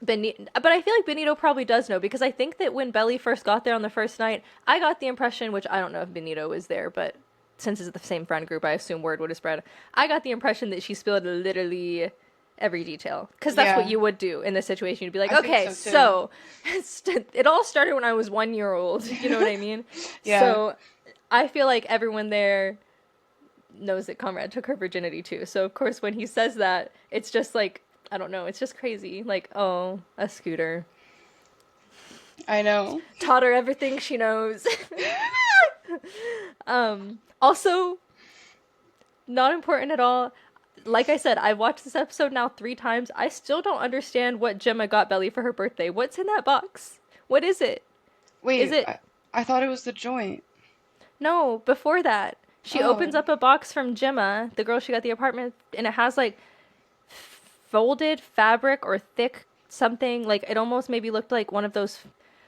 Benito, but I feel like Benito probably does know because I think that when Belly first got there on the first night, I got the impression, which I don't know if Benito was there, but since it's the same friend group, I assume word would have spread. I got the impression that she spilled literally every detail because that's what Yeah, you would do in this situation. You'd be like, I think okay, so too. so it all started when I was 1 year old. You know what I mean? Yeah, So I feel like everyone there knows that Conrad took her virginity too. So of course when he says that, it's just like I don't know, it's just crazy. Like, oh, a scooter. I know. Taught her everything she knows. Also not important at all. Like I said, I've watched this episode now 3 times. I still don't understand what Gemma got Belly for her birthday. What's in that box? What is it? Is Wait, it I thought it was the joint. no, before that. She opens Oh, up a box from Gemma, the girl she got the apartment, and it has like folded fabric or thick something. Like it almost maybe looked like one of those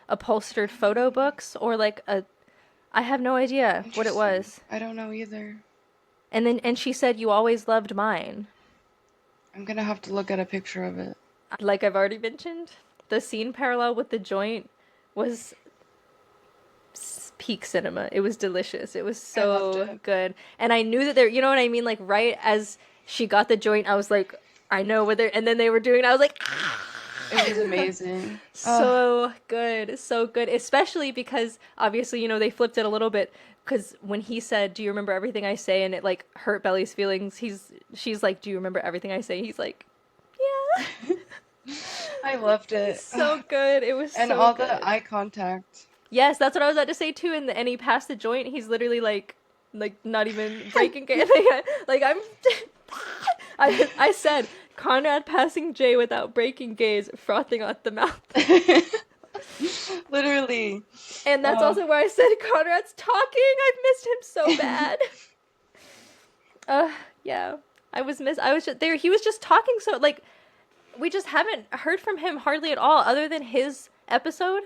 upholstered photo books or like a I have no idea what it interesting. was. I don't know either. And she said you always loved mine. I'm gonna have to look at a picture of it. Like I've already mentioned, the scene parallel with the joint was peak cinema. It was delicious. It was I loved so it. good. And I knew that there, you know what I mean? Like right as she got the joint, I was like, I know what they're, and then they were doing it. I was like, It was amazing. Oh, so good. So good. Especially because obviously, you know, they flipped it a little bit. Because when he said, "Do you remember everything I say?" and it like hurt Belly's feelings, she's like, "Do you remember everything I say?" He's like, "Yeah." I loved it. So good. It was And so all the good. eye contact. Yes, that's what I was about to say too. And he passed the joint. He's literally like not even breaking. Like I'm. I said Conrad passing Jay without breaking gaze, frothing at the mouth. Literally. And that's Oh, also why I said Conrad's talking. I've missed him so bad. Uh, yeah. I was just there. He was just talking so like we just haven't heard from him hardly at all, other than his episode.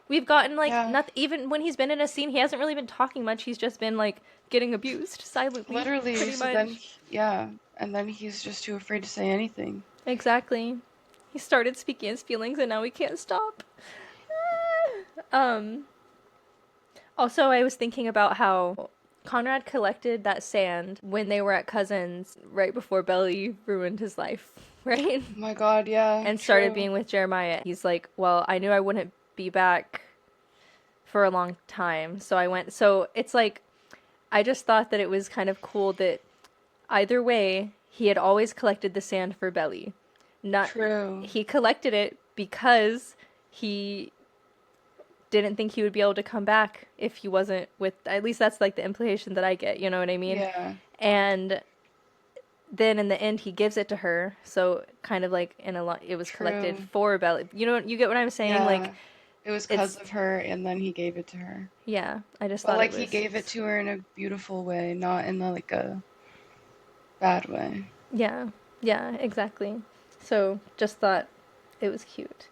We've gotten like yeah. not even when he's been in a scene, he hasn't really been talking much. He's just been like getting abused silently, Literally. pretty So then, much. yeah. And then he's just too afraid to say anything. Exactly. He started speaking his feelings, and now he can't stop. Um. Also, I was thinking about how Conrad collected that sand when they were at Cousins right before Belly ruined his life, right? Oh my God, yeah. And started True. being with Jeremiah. He's like, well, I knew I wouldn't be back for a long time. So I went. So it's like, I just thought that it was kind of cool that either way, he had always collected the sand for Belly. Not, True. he collected it because he didn't think he would be able to come back if he wasn't with, at least that's like the implication that I get, you know what I mean? Yeah. And then in the end he gives it to her, so kind of like in a lot it was collected True. for Belly. You know, you get what I'm saying? Like Yeah. It was because it's of her, and then he gave it to her. yeah, I just But thought it like he was gave it to her in a beautiful way, not in like a bad way. yeah, yeah, exactly. So just thought it was cute.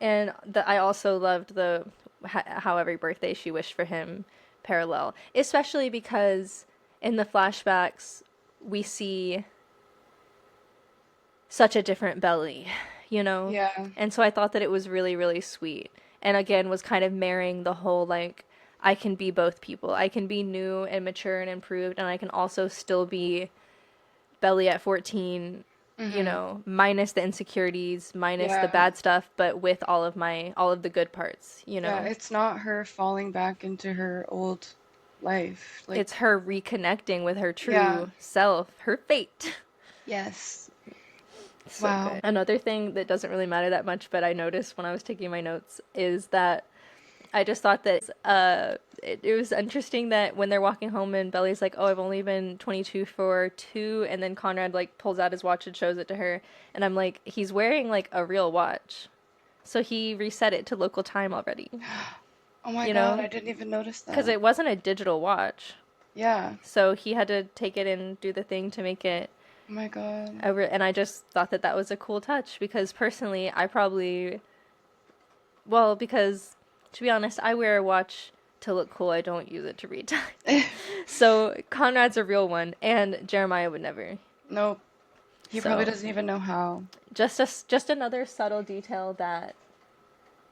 And I also loved the how every birthday she wished for him parallel, especially because in the flashbacks we see such a different Belly, you know? Yeah. And so I thought that it was really, really sweet. and again was kind of marrying the whole like I can be both people. I can be new and mature and improved, and I can also still be Belly at 14, you Mm-hmm. know, minus the insecurities, minus the Yeah. bad stuff, but with all of the good parts, you Yeah, know. it's not her falling back into her old life. Like, It's her reconnecting with her yeah. true self, her fate. Yes. So Wow. good. Another thing that doesn't really matter that much, but I noticed when I was taking my notes is that I just thought that it was interesting that when they're walking home and Belly's like, "Oh, I've only been 22 for 2," and then Conrad like pulls out his watch and shows it to her, and I'm like, he's wearing like a real watch, so he reset it to local time already, Oh my you God, know, I didn't even notice because that. it wasn't a digital watch, Yeah. so he had to take it and do the thing to make it Oh my God. over, and I just thought that that was a cool touch because personally, I probably well, because to be honest, I wear a watch to look cool. I don't use it to read time. So Conrad's a real one, and Jeremiah would never. Nope. He probably So doesn't even know how. just another subtle detail that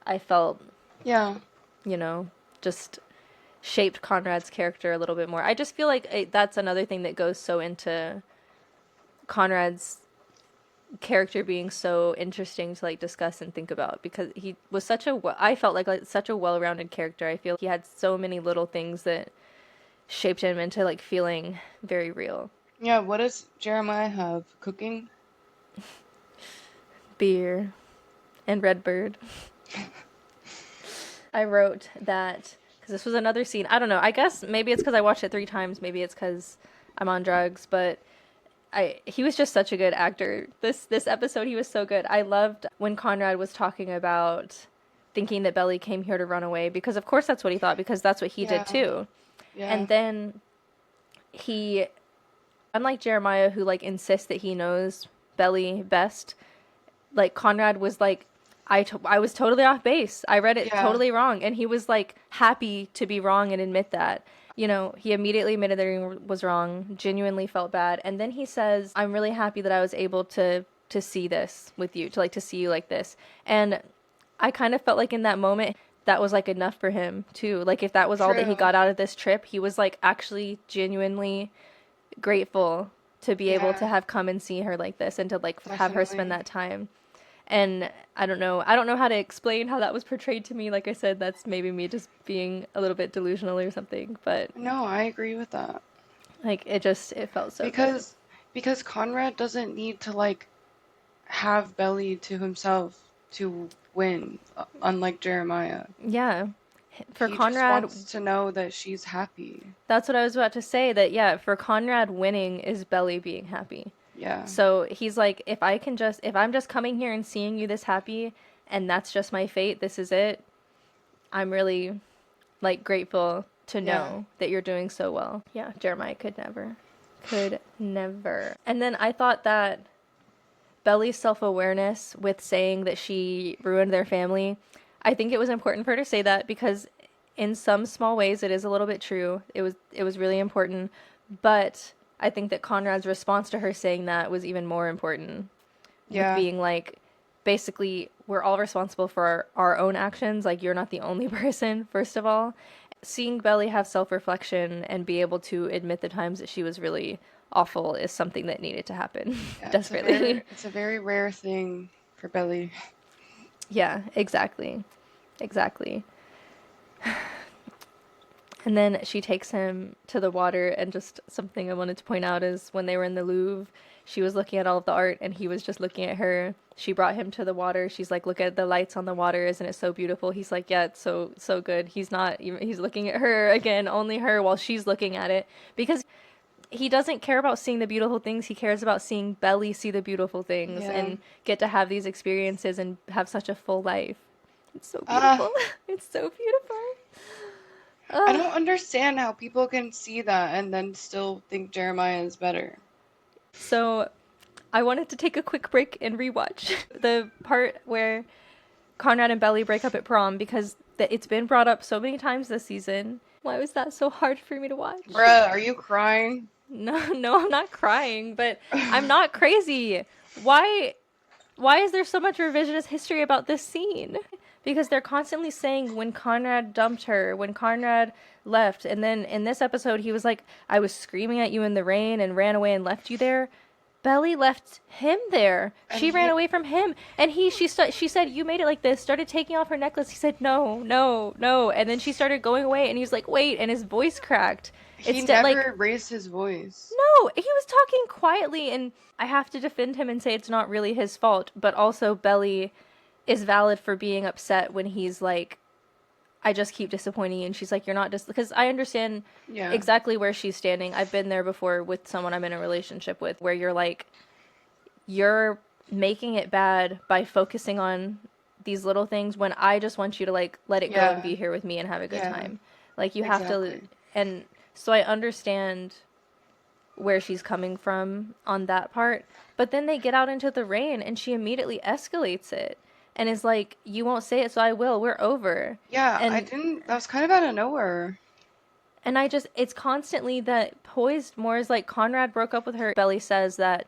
I felt, Yeah. you know, just shaped Conrad's character a little bit more. I just feel like that's another thing that goes so into Conrad's character being so interesting to like discuss and think about because he was such a I felt like such a well-rounded character. I feel he had so many little things that shaped him into like feeling very real. Yeah, what does Jeremiah have? Cooking? Beer and Redbird. I wrote that because this was another scene. I don't know. I guess maybe it's because I watched it 3 times. Maybe it's because I'm on drugs. But he was just such a good actor. This episode he was so good. I loved when Conrad was talking about thinking that Belly came here to run away because of course that's what he thought because that's what he did Yeah. too. Yeah. And then he, unlike Jeremiah who like insists that he knows Belly best, like Conrad was like I was totally off base. I read it Yeah. totally wrong and he was like happy to be wrong and admit that. You know, he immediately admitted that he was wrong, genuinely felt bad, and then he says, "I'm really happy that I was able to see this with you, to see you like this." And I kind of felt like in that moment that was like enough for him too. Like if that was all that he True. got out of this trip, he was like actually genuinely grateful to be able to Yeah, have come and see her like this and to like have her spend definitely. that time. And I don't know how to explain how that was portrayed to me. Like I said, that's maybe me just being a little bit delusional or something, but No, I agree with that. like it felt so good. Because because Conrad doesn't need to like have Belly to himself to win, unlike Jeremiah. Yeah. For He just Conrad, wants to know that she's happy. that's what I was about to say that yeah, for Conrad winning is Belly being happy. Yeah. So he's like, if I'm just coming here and seeing you this happy and that's just my fate, this is it, I'm really like grateful to Yeah. know that you're doing so well. Yeah, Jeremiah could never. Could never. And then I thought that Belly's self awareness with saying that she ruined their family, I think it was important for her to say that because in some small ways it is a little bit true. It was really important. But I think that Conrad's response to her saying that was even more important with Yeah. being like basically we're all responsible for our own actions, like you're not the only person first of all. Seeing Belly have self-reflection and be able to admit the times that she was really awful is something that needed to happen Yeah, desperately. it's a very rare thing for Belly. Yeah, exactly. Exactly. And then she takes him to the water, and just something I wanted to point out is when they were in the Louvre, she was looking at all of the art, and he was just looking at her. She brought him to the water. She's like, "Look at the lights on the water, isn't it so beautiful?" He's like, "Yeah, it's so good." He's not even. He's looking at her again, only her, while she's looking at it, because he doesn't care about seeing the beautiful things. He cares about seeing Belly see the beautiful things Yeah. and get to have these experiences and have such a full life. It's so Ah, beautiful. It's so beautiful. I Ugh. don't understand how people can see that and then still think Jeremiah is better. So I wanted to take a quick break and rewatch the part where Conrad and Belly break up at prom because it's been brought up so many times this season. Why was that so hard for me to watch? Bruh, are you crying? No, no, I'm not crying, but I'm not crazy. Why why is there so much revisionist history about this scene? because they're constantly saying when Conrad dumped her, when Conrad left, and then in this episode he was like, I was screaming at you in the rain and ran away and left you there. Belly left him there. And She ran he, away from him, and she said, "You made it like this." Started taking off her necklace. He said, "No, no, no," and then she started going away, and he was like, "Wait," and his voice cracked. he It's like, never raised his voice. no, he was talking quietly, and I have to defend him and say it's not really his fault, but also Belly is valid for being upset when he's like, I just keep disappointing you. And she's like, you're not just, because I understand Yeah. exactly where she's standing. I've been there before with someone I'm in a relationship with where you're like, you're making it bad by focusing on these little things when I just want you to like let it go and Yeah. be here with me and have a good Yeah. time. Like you have to, Exactly. and so I understand where she's coming from on that part. But then they get out into the rain and she immediately escalates it and is like, you won't say it, so I will. We're over. Yeah, I And didn't. That was kind of out of nowhere. I just, it's constantly that poised more is like Conrad broke up with her. Belly says that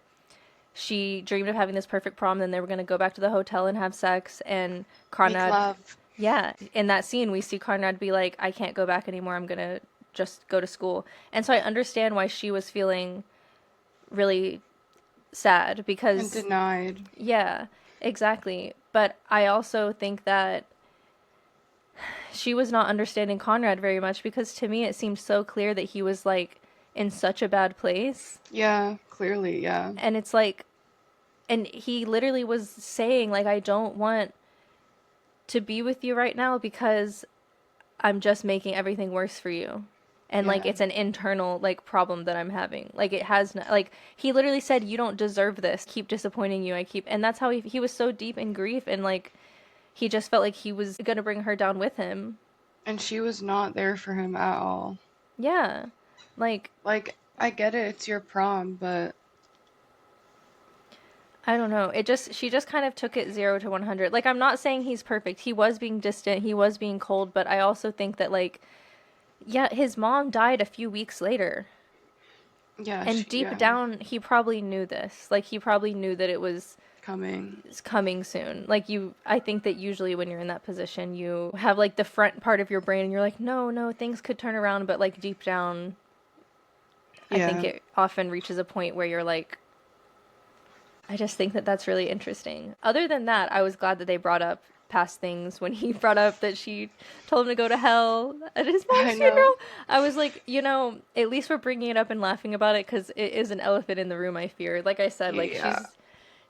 she dreamed of having this perfect prom, then they were going to go back to the hotel and have sex. And Make Conrad, love. yeah, in that scene, we see Conrad be like, I can't go back anymore. I'm going to just go to school. And so I understand why she was feeling really sad And because, denied. yeah, exactly. But I also think that she was not understanding Conrad very much because to me it seemed so clear that he was like in such a bad place. Yeah, clearly, yeah. And it's like, and he literally was saying, like, I don't want to be with you right now because I'm just making everything worse for you. And like Yeah. it's an internal like problem that I'm having. Like it has no, like he literally said you don't deserve this. Keep disappointing you. I keep and that's how he was so deep in grief and like he just felt like he was going to bring her down with him. And she was not there for him at all. Yeah. Like Like, I get it, it's your prom, but I don't know. It just she just kind of took it 0 to 100. Like I'm not saying he's perfect. He was being distant, he was being cold, but I also think that like yeah, his mom died a few weeks later. yeah, And deep yeah, down he probably knew this. Like he probably knew that it was coming. coming soon. Like you I think that usually when you're in that position, you have like the front part of your brain and you're like, "No, no, things could turn around," but like deep down I think Yeah. it often reaches a point where you're like I just think that that's really interesting. Other than that, I was glad that they brought up past things when he brought up that she told him to go to hell at his I mom's know. funeral. I was like, at least we're bringing it up and laughing about it because it is an elephant in the room, I fear. Like I said, like Yeah. she's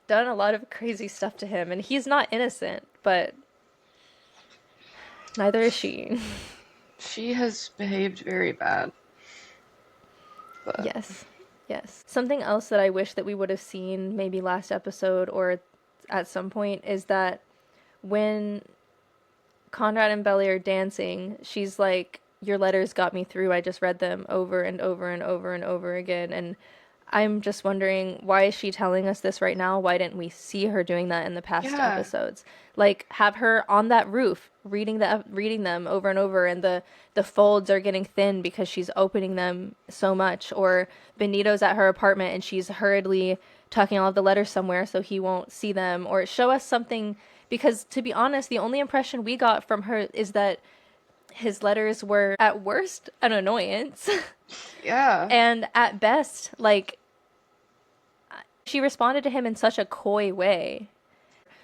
done a lot of crazy stuff to him and he's not innocent, but neither is she. She has behaved very bad. But Yes. Yes. Something else that I wish that we would have seen maybe last episode or at some point is that when Conrad and Belly are dancing, she's like, your letters got me through. I just read them over and over and over and over again. And I'm just wondering, why is she telling us this right now? Why didn't we see her doing that in the past yeah. episodes? Like, have her on that roof reading them over and over, and the folds are getting thin because she's opening them so much. Or Benito's at her apartment and she's hurriedly tucking all of the letters somewhere so he won't see them. Or show us something, because to be honest, the only impression we got from her is that his letters were at worst an annoyance Yeah. and at best like she responded to him in such a coy way.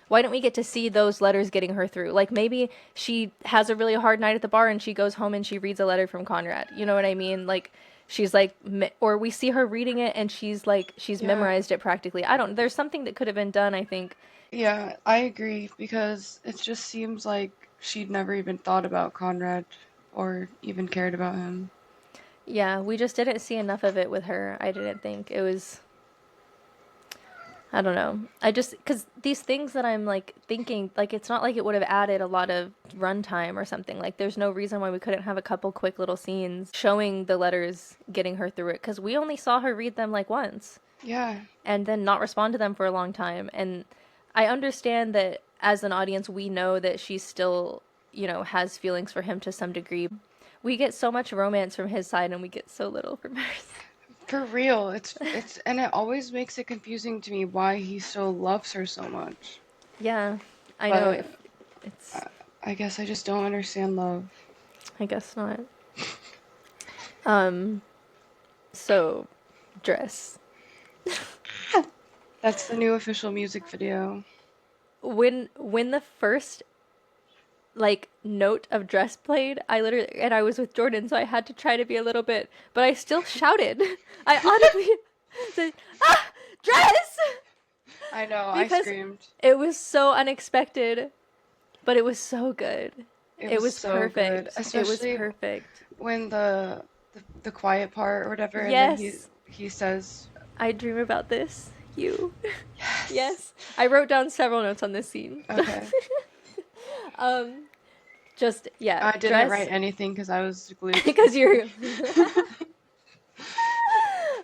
Why don't we get to see those letters getting her through? Like maybe she has a really hard night at the bar and she goes home and she reads a letter from Conrad. You know what I mean? Like she's like or we see her reading it and she's like she's Yeah. memorized it practically. I don't there's something that could have been done, I think. Yeah, I agree because it just seems like she'd never even thought about Conrad or even cared about him. Yeah, we just didn't see enough of it with her. I didn't think it was I don't know. I just because these things that I'm like thinking, like it's not like it would have added a lot of runtime or something. Like there's no reason why we couldn't have a couple quick little scenes showing the letters getting her through it. Because we only saw her read them like once Yeah. and then not respond to them for a long time. And I understand that as an audience, we know that she still, has feelings for him to some degree. We get so much romance from his side and we get so little from hers. For real, it's and it always makes it confusing to me why he still loves her so much. Yeah, I know But if it's. I guess I just don't understand love. I guess not. Um, so dress. That's the new official music video. When the first like note of dress played, I literally and I was with Jordan, so I had to try to be a little bit, but I still shouted. I audibly said, "Ah, dress!" I know, I because screamed. it was so unexpected, but it was so good. It It was was so good, perfect. It was especially perfect. when the quiet part or whatever, and then Yes, he says, I dream about this. You. "Yes." Yes. I wrote down several notes on this scene. Okay. um, just yeah, I didn't dress write anything because I was glued to the because you're. screen.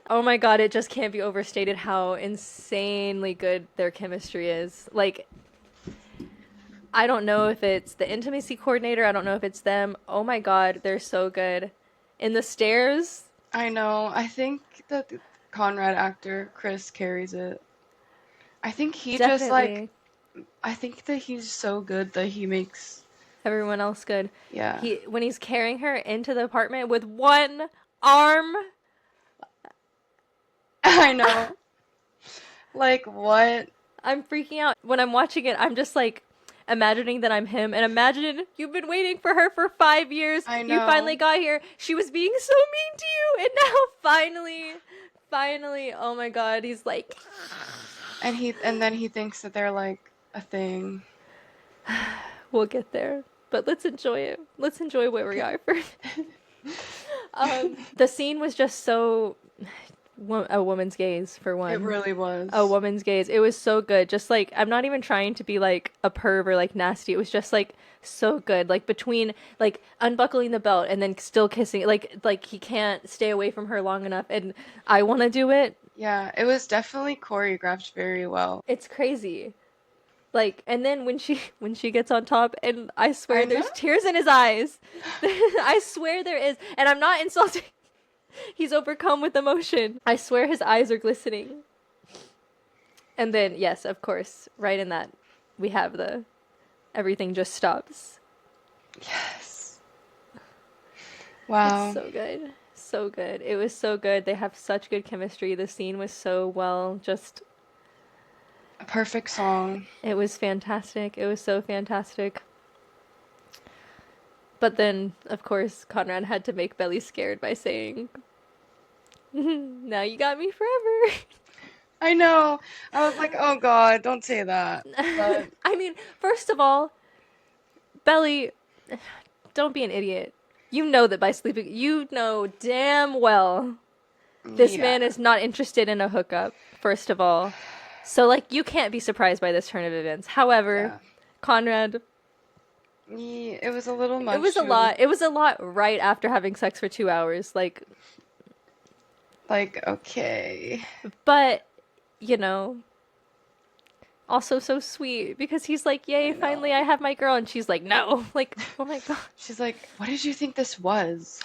Oh my god, it just can't be overstated how insanely good their chemistry is. Like, I don't know if it's the intimacy coordinator, I don't know if it's them. Oh my god, they're so good. In the stairs, I know. I think that the Conrad actor Chris carries it. I think he just like definitely I think that he's so good that he makes everyone else good. yeah. He when he's carrying her into the apartment with one arm. I know. Like what? I'm freaking out. When I'm watching it, I'm just like imagining that I'm him and imagine you've been waiting for her for 5 years. I You finally know. got here. She was being so mean to you. And now finally, oh my god, he's like, And then he thinks that they're like a thing. we'll get there. But let's enjoy it. Let's enjoy where we Okay. are first. The scene was just so a woman's gaze for It one. really A was. woman's gaze. It was so good. Just like I'm not even trying to be like a perv or like nasty. It was just like so good. Like between like unbuckling the belt and then still kissing. Like he can't stay away from her long enough, and I want to do it. Yeah, it was definitely choreographed very well. It's crazy. Like and then when she gets on top, and I I swear know. there's tears in his eyes. I swear there is, and I'm not insulting. He's overcome with emotion. I swear his eyes are glistening. And then, yes, of course, right in that, we have the everything just stops. Yes. It's Wow. so good. So good. It was so good. They have such good chemistry. The scene was so well, just, A perfect song. it was fantastic. It was so fantastic. But then, of course, Conrad had to make Belly scared by saying, now you got me forever. I know. I was like, "Oh God, don't say that." But I mean, first of all, Belly, don't be an idiot. You know that by sleeping, you know damn well this yeah. man is not interested in a hookup, first of all. So, like, you can't be surprised by this turn of events. However, Yeah. Conrad, It was a little it much was a too. lot. It was a lot right after having sex for 2 hours. Like, Like, okay. but, you know, also so sweet because he's like, I yay, know. finally I have my girl. And she's like, no. Like, oh my God. She's like, "What did you think this was?"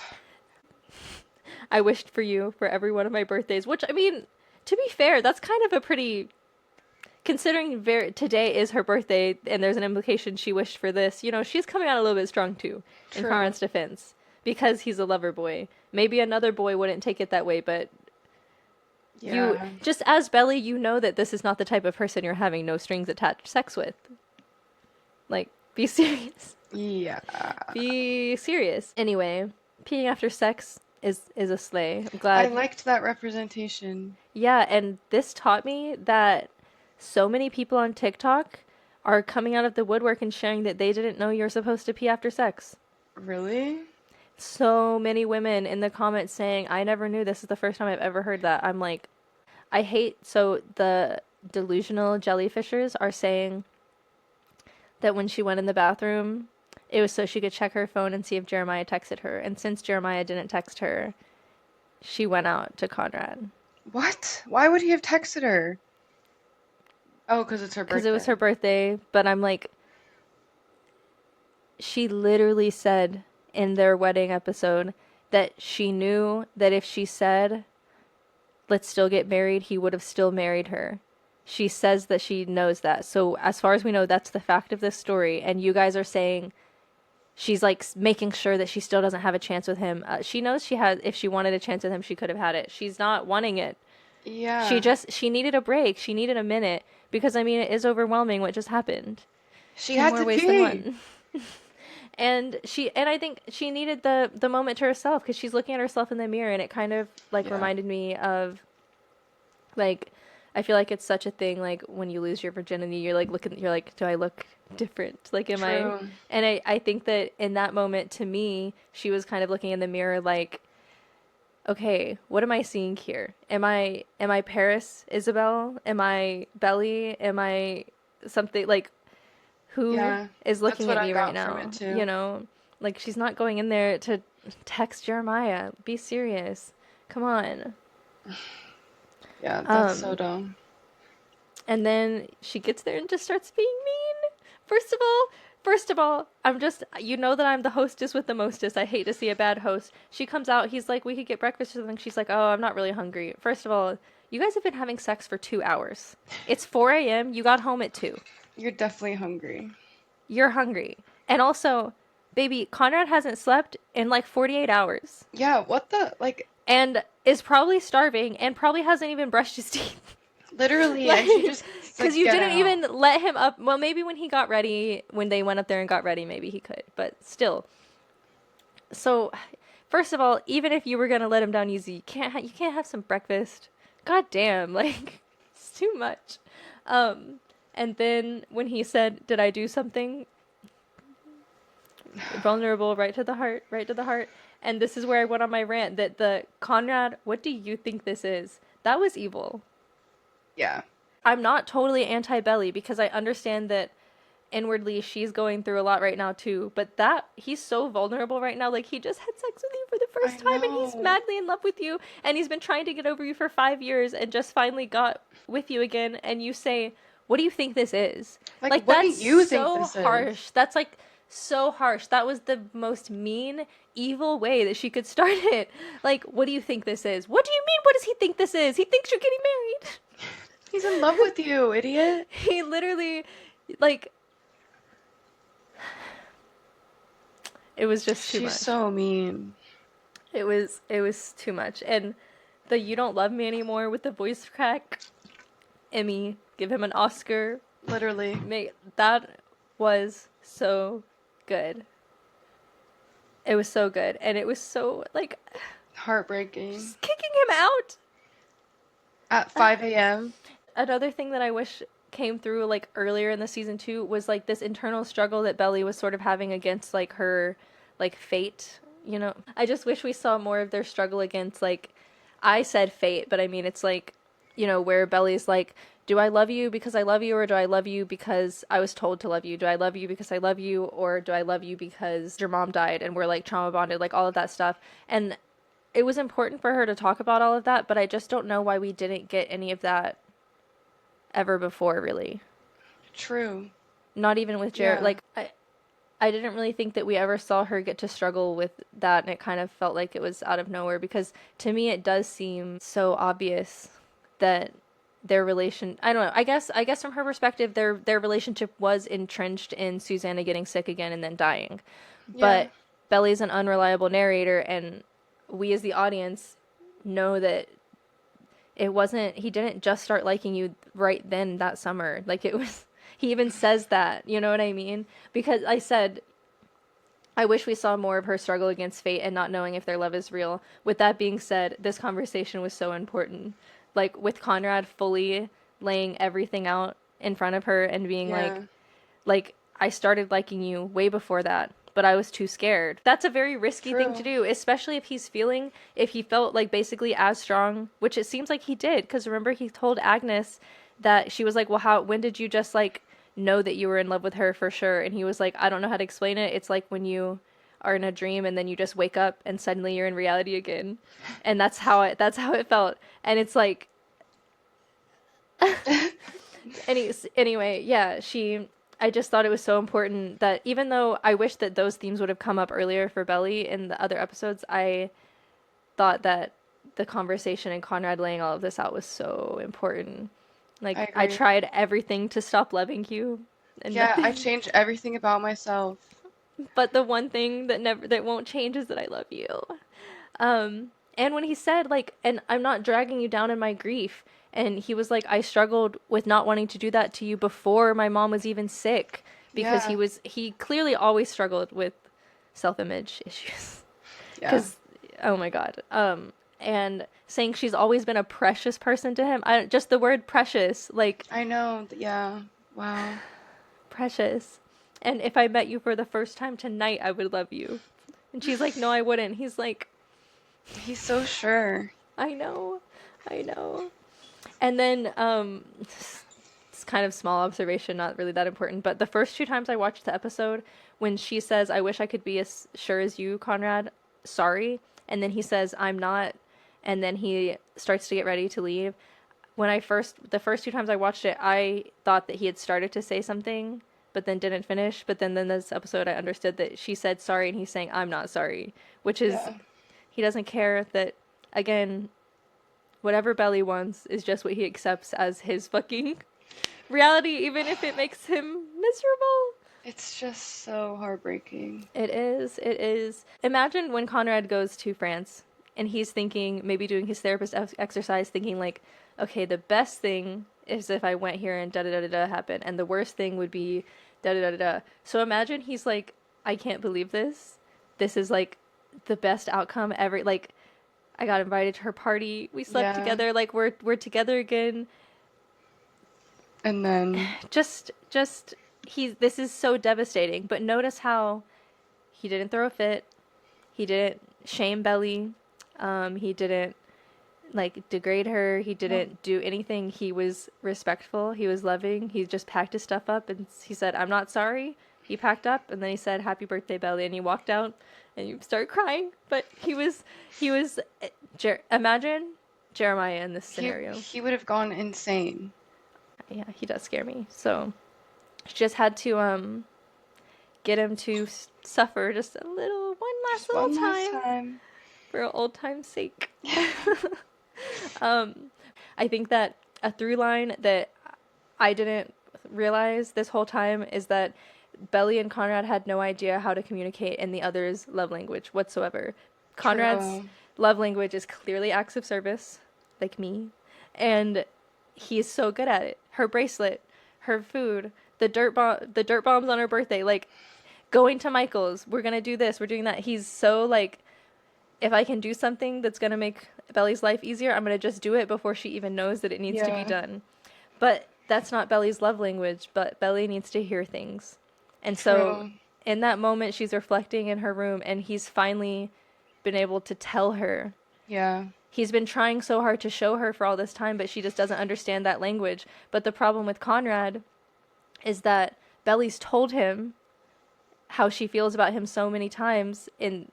I wished for you for every one of my birthdays, which, I mean, to be fair, that's kind of a pretty considering today is her birthday and there's an implication she wished for this, she's coming out a little bit strong too, in True. Conrad's defense, because he's a lover boy. Maybe another boy wouldn't take it that way, but you, Yeah. just as Belly, you know that this is not the type of person you're having no strings attached sex with. Like, be serious. Yeah. Be serious. Anyway, peeing after sex is a slay. I'm I glad. liked that representation. Yeah, and this taught me that so many people on TikTok are coming out of the woodwork and sharing that they didn't know you're supposed to pee after sex. Really? So many women in the comments saying, I never knew, this is the first time I've ever heard that. I'm like, I hate, so the delusional jellyfishers are saying that when she went in the bathroom, it was so she could check her phone and see if Jeremiah texted her. And since Jeremiah didn't text her, she went out to Conrad. What? Why would he have texted her? Oh, because it's her Because it was birthday. her birthday, but I'm like, she literally said in their wedding episode that she knew that if she said, let's still get married, he would have still married her. She says that she knows that. So, as far as we know, that's the fact of this story. And you guys are saying she's like making sure that she still doesn't have a chance with him. She knows she has, if she wanted a chance with him, she could have had it. She's not wanting it. Yeah. She needed a break. She needed a minute because I mean, it is overwhelming what just happened She in had more to ways than pee. one. And I think she needed the moment to herself because she's looking at herself in the mirror and it kind of like Yeah. reminded me of like I feel like it's such a thing like when you lose your virginity you're like looking you're like do I look different like am I True. and I think that in that moment to me she was kind of looking in the mirror like okay what am I seeing here am I Paris Isabel am I Belly am I something like who Yeah. is That's looking what at I me right got from it now you too. know like she's not going in there to text Jeremiah be serious come on. Yeah, that's so um dumb. And then she gets there and just starts being mean. First of all, I'm just, you know that I'm the hostess with the mostest. I hate to see a bad host. She comes out, he's like, we could get breakfast or something. She's like, oh, I'm not really hungry. First of all, you guys have been having sex for 2 hours. It's 4 a.m. You got home at 2. You're definitely hungry. You're hungry. And also, baby, Conrad hasn't slept in like 48 hours Yeah, what the like and is probably starving and probably hasn't even brushed his teeth. literally Like, and she just because like you get didn't out. even let him up. Well, maybe when he got ready, when they went up there and got ready, maybe he could. But still. So, first of all, even if you were gonna let him down easy, you can't have some breakfast. God damn, like it's too much. Um, and then when he said, "Did I do something?" Vulnerable, right to the heart, right to the heart. And this is where I went on my rant that the Conrad, what do you think this is? That was evil. Yeah. I'm not totally anti Belly because I understand that inwardly she's going through a lot right now too. But that he's so vulnerable right now. Like he just had sex with you for the I first time and he's know. madly in love with you and he's been trying to get over you for 5 years and just finally got with you again. And you say, "What do you think this is?" Like Like what do that's you think so this is? harsh. That's like so harsh. That was the most mean, evil way that she could start it. Like, what do you think this is? What do you mean? What does he think this is? He thinks you're getting married. He's in love with you, idiot. He literally, like, it was just too She's much. so mean. It was too much. And the "you don't love me anymore" with the voice crack, Emmy, give him an Oscar. Literally. Make that was so good. It was so good, and it was so like Heartbreaking. just kicking him out. At 5 a.m. Another thing that I wish came through like earlier in the season 2 was like this internal struggle that Belly was sort of having against like her like fate, you know. I just wish we saw more of their struggle against like I said fate, but I mean it's like, you know, where Belly's like, do I love you because I love you or do I love you because I was told to love you? Do I love you because I love you or do I love you because your mom died and we're like trauma bonded, like all of that stuff. And it was important for her to talk about all of that, but I just don't know why we didn't get any of that ever before, really. True. Not even with Jared. Yeah. Like, I didn't really think that we ever saw her get to struggle with that, and it kind of felt like it was out of nowhere because to me it does seem so obvious that their relation I don't know. I guess from her perspective their relationship was entrenched in Susanna getting sick again and then dying. Yeah. But Belly's an unreliable narrator and we as the audience know that it wasn't he didn't just start liking you right then that summer. Like it was he even says that, you know what I mean? Because I said I wish we saw more of her struggle against fate and not knowing if their love is real. With that being said, this conversation was so important. Like with Conrad fully laying everything out in front of her and being Yeah. like I started liking you way before that, but I was too scared. That's a very risky thing to True. do, especially if he felt like basically as strong, which it seems like he did. Because remember, he told Agnes that she was like, well, when did you just like know that you were in love with her for sure? And he was like, I don't know how to explain it. It's like when you are in a dream and then you just wake up and suddenly you're in reality again. And that's how it felt. And it's like, anyway, yeah, I just thought it was so important that even though I wish that those themes would have come up earlier for Belly in the other episodes, I thought that the conversation and Conrad laying all of this out was so important. I Like I agree. tried everything to stop loving you and Yeah, I nothing. changed everything about myself. but the one thing that won't change is that I love you. And when he said like, and I'm not dragging you down in my grief, and he was like, I struggled with not wanting to do that to you before my mom was even sick, because Yeah. he clearly always struggled with self-image issues. Yeah. Because, oh my God. And saying she's always been a precious person to him. I just the word precious, like I know. Yeah. Wow. precious. And if I met you for the first time tonight, I would love you. And she's like, no, I wouldn't. He's like, He's so sure. I know, I know. And then, it's kind of small observation, not really that important, but the first two times I watched the episode, when she says, I wish I could be as sure as you, Conrad, sorry, and then he says, I'm not, and then he starts to get ready to leave. The first two times I watched it, I thought that he had started to say something, but then didn't finish. But then in this episode, I understood that she said sorry, and he's saying, I'm not sorry, which is, Yeah. he doesn't care that, again, whatever Belly wants is just what he accepts as his fucking reality, even if it makes him miserable. It's just so heartbreaking. It is. It is. Imagine when Conrad goes to France and he's thinking, maybe doing his therapist exercise, thinking like, okay, the best thing is if I went here and da da da da da happened, and the worst thing would be da da da da da. So imagine he's like, I can't believe this. This is like the best outcome ever. Like, I got invited to her party. We slept Yeah. together. Like we're together again. And then, Just he's this is so devastating. But notice how he didn't throw a fit. He didn't shame Belly. He didn't like degrade her. He didn't do anything. He was respectful. He was loving. He just packed his stuff up and he said, "I'm not sorry." He packed up and then he said, "Happy birthday, Belly," and he walked out and you start crying. But he was imagine Jeremiah in this scenario. he would have gone insane. Yeah, he does scare me. So just had to get him to suffer just a little one last Just little one last time time. for old time's sake. I think that a through line that I didn't realize this whole time is that Belly and Conrad had no idea how to communicate in the other's love language whatsoever. Conrad's True. love language is clearly acts of service, like me, and he's so good at it. Her bracelet, her food, the dirt bombs on her birthday, like going to Michael's, we're gonna do this, we're doing that. He's so like, if I can do something that's gonna make Belly's life easier, I'm gonna just do it before she even knows that it needs to be Yeah. done. But that's not Belly's love language, but Belly needs to hear things. And so True. in that moment, she's reflecting in her room, and he's finally been able to tell her. Yeah. He's been trying so hard to show her for all this time, but she just doesn't understand that language. But the problem with Conrad is that Belly's told him how she feels about him so many times in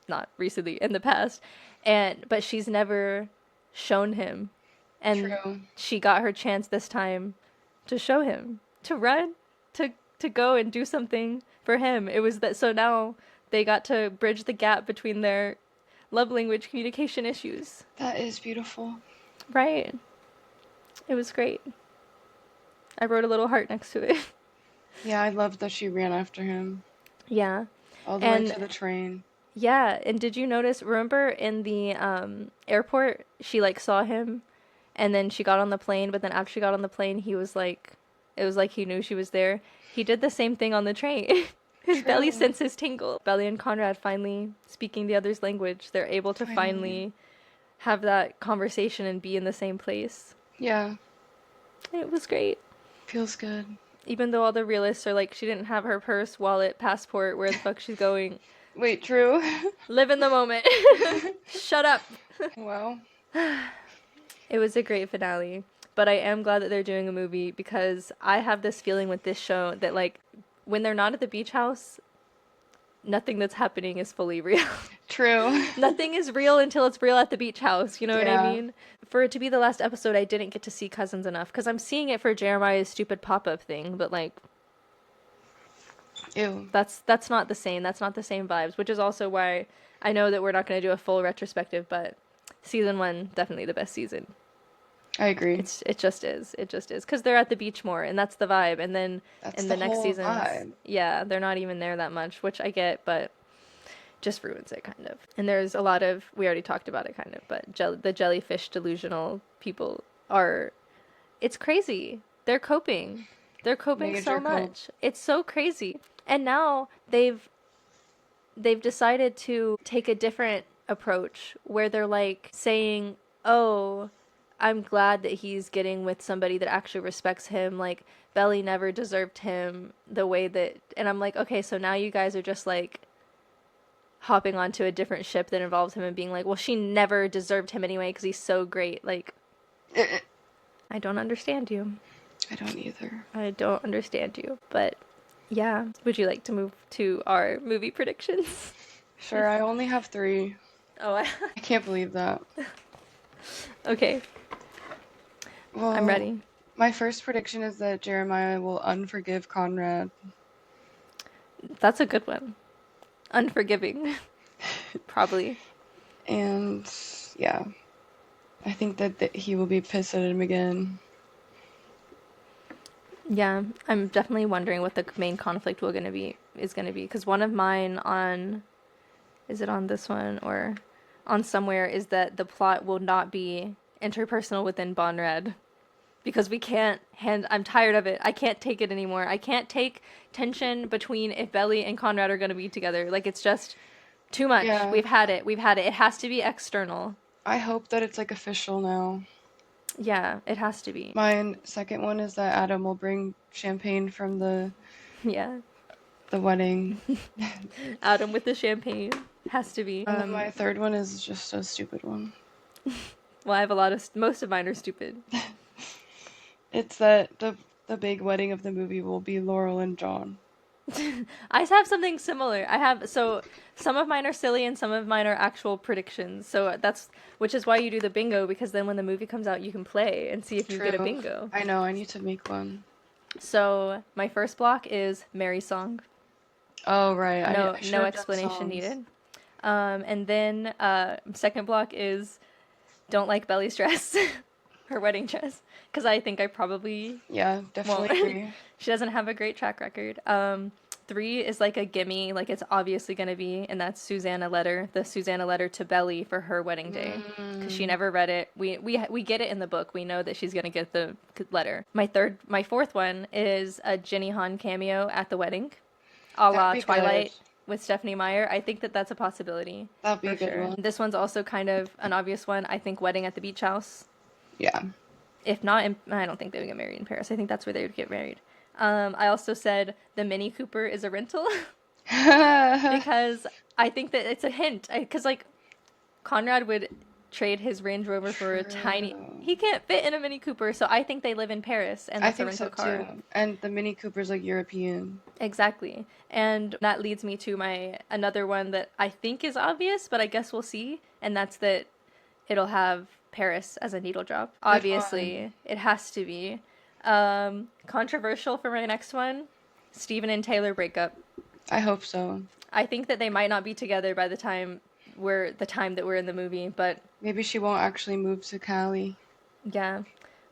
not recently in the past, and but she's never shown him, and True. she got her chance this time to show him, to run, to go and do something for him. It was that, so now they got to bridge the gap between their love language communication issues. That is beautiful. Right. It was great. I wrote a little heart next to it. Yeah, I loved that she ran after him Yeah. all the way And to the train. yeah, and did you notice, remember in the airport, she like saw him and then she got on the plane, but then after she got on the plane, he was like, it was like he knew she was there. He did the same thing on the train. His belly True. senses tingle. Belly and Conrad finally speaking the other's language. They're able to Finally. finally have that conversation and be in the same place. Yeah. It was great. Feels good. Even though all the realists are like, she didn't have her purse, wallet, passport, where the fuck she's going. Wait, true? Live in the moment. Shut up. Well, It was a great finale. But I am glad that they're doing a movie, because I have this feeling with this show that like when they're not at the beach house, nothing that's happening is fully real. true. Nothing is real until it's real at the beach house. You know what I Yeah. mean? For it to be the last episode, I didn't get to see Cousins enough, because I'm seeing it for Jeremiah's stupid pop-up thing, but like Ew. that's not the same. That's not the same vibes, which is also why I know that we're not going to do a full retrospective, but season 1 definitely the best season. I agree. It just is. It just is because they're at the beach more, and that's the vibe. And then That's in the the next whole seasons, vibe. yeah, they're not even there that much, which I get, but just ruins it kind of. And there's a lot of we already talked about it kind of, but the jellyfish delusional people are it's crazy. They're coping. They're coping so Major cope. much. It's so crazy. And now they've decided to take a different approach where they're like saying, "Oh, I'm glad that he's getting with somebody that actually respects him. Like Belly never deserved him the way that." And I'm like, "Okay, so now you guys are just like hopping onto a different ship that involves him and being like, "Well, she never deserved him anyway because he's so great." Like, I I don't understand you. don't either. I don't understand you. But yeah, would you like to move to our movie predictions? Sure, I only have three. Oh, I can't believe that. okay. I'm Well, ready. my first prediction is that Jeremiah will unforgive Conrad. That's a good one. Unforgiving, probably. And yeah, I think that he will be pissed at him again. Yeah, I'm definitely wondering what the main conflict will gonna be is gonna be because one of mine on is it on this one or on somewhere is that the plot will not be interpersonal within Bonrad because we can't hand I'm tired of it. I can't take it anymore. I can't take tension between if Belly and Conrad are going to be together. Like it's just too much. Yeah, We've had it. We've had it. It has to be external. I hope that it's like official now. Yeah, it has to be. My second one is that Adam will bring champagne from Yeah. the wedding. Adam with the champagne has to be. And then my third one is just a stupid one. Well, I have a lot of most of mine are stupid. It's that the big wedding of the movie will be Laurel and John. I have something similar. I have so some of mine are silly and some of mine are actual predictions. So that's which is why you do the bingo because then when the movie comes out you can play and see if you get a True. bingo. I know, I need to make one. So my first block is Mary song. Oh, right. No I should no have done explanation songs. needed. And then second block is don't like Belly's dress, her wedding dress, because I think I probably Yeah, definitely won't. agree. She doesn't have a great track record. Three is like a gimme, like it's obviously gonna be, and that's Susanna letter, the Susanna letter to Belly for her wedding day, because she Mm, never read it. We get it in the book. We know that she's gonna get the letter. My fourth one is a Jenny Han cameo at the wedding, a that'd la be good. Twilight with Stephanie Meyer. I think that that's a possibility That'd be for a good sure. one. This one's also kind of an obvious one. I think wedding at the beach house. Yeah. If not, I don't think they would get married in Paris. I think that's where they would get married. I also said the Mini Cooper is a rental because I think that it's a hint. Because like Conrad would trade his Range Rover for a tiny. True. He can't fit in a Mini Cooper, so I think they live in Paris and I that's a think so rental car. too. And the Mini Cooper's like European. Exactly. And that leads me to my another one that I think is obvious, but I guess we'll see. And that's that it'll have Paris as a needle drop. Good one. Obviously, it has to be. Controversial for my next one, Steven and Taylor breakup. I hope so. I think that they might not be together by the time that we're in the movie, but Maybe she won't actually move to Cali. yeah.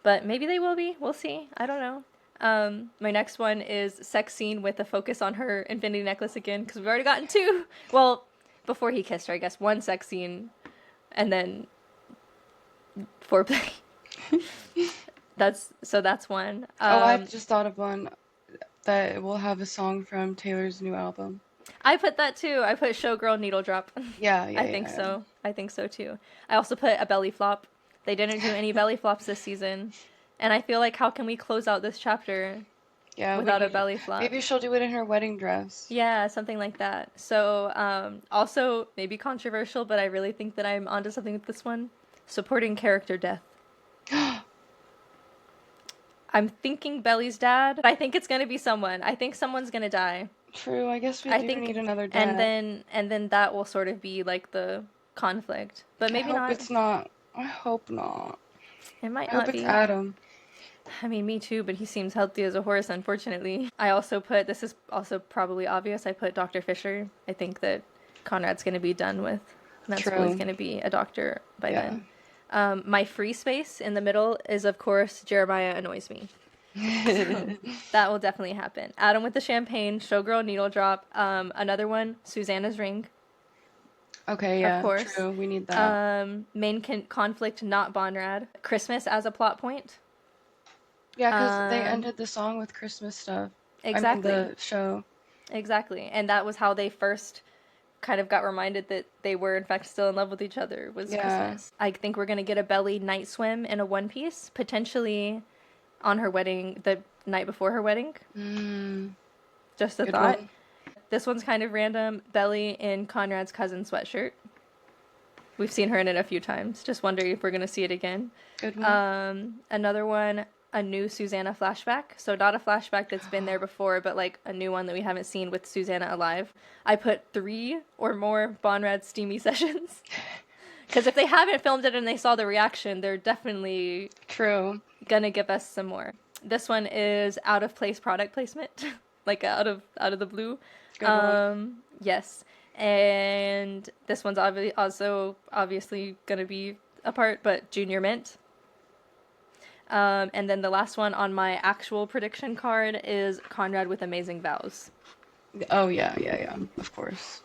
But maybe they will be. We'll see. I don't know. My next one is sex scene with a focus on her infinity necklace again, because we've already gotten two. Well, before he kissed her, I guess one sex scene, and then foreplay. That's one. Oh, I just thought of one that will have a song from Taylor's new album. I put that too. I put showgirl needle drop. Yeah, yeah, I think yeah. so. I think so too. I also put a belly flop. They didn't do any belly flops this season, and I feel like how can we close out this chapter Yeah, without a belly flop? maybe she'll do it in her wedding dress. Yeah, something like that. So, also maybe controversial, but I really think that I'm onto something with this one. Supporting character death. I'm thinking Belly's dad, but I think it's gonna be someone. I think someone's gonna die. True, I guess we I do think, need another dad. and then that will sort of be like the conflict, but I maybe hope not. it's not. I hope not. It might I hope not it's be. Adam. I mean, me too, but he seems healthy as a horse, unfortunately. I also put, this is also probably obvious, I put Dr. Fisher. I think that Conrad's going to be done with med school. He's True. going to be a doctor by Yeah. then. My free space in the middle is, of course, Jeremiah annoys me. So that will definitely happen. Adam with the champagne, showgirl needle drop. Another one, Susanna's ring, Okay, of yeah, course. true. We need that. Main conflict, not Bonrad. Christmas as a plot point. Yeah, because they Um, ended the song with Christmas stuff. I mean, exactly, the show. exactly, and that was how they first kind of got reminded that they were in fact still in love with each other was Yeah. Christmas. I think we're gonna get a Belly night swim in a one piece, potentially on her wedding, the night before her wedding. Mm, Just a good thought. one. This one's kind of random. Belly in Conrad's cousin sweatshirt. We've seen her in it a few times. Just wondering if we're gonna see it again. Good one. Another one, a new Susanna flashback. So not a flashback that's been there before, but like a new one that we haven't seen with Susanna alive. I put 3 or more Bonrad steamy sessions. Because if they haven't filmed it and they saw the reaction, they're definitely True. gonna give us some more. This one is out of place product placement, like out of the blue. Good one. Yes, and this one's also obviously gonna be a part, but Junior Mint. And then the last one on my actual prediction card is Conrad with Amazing Vows. Oh, yeah, yeah, yeah. Of course.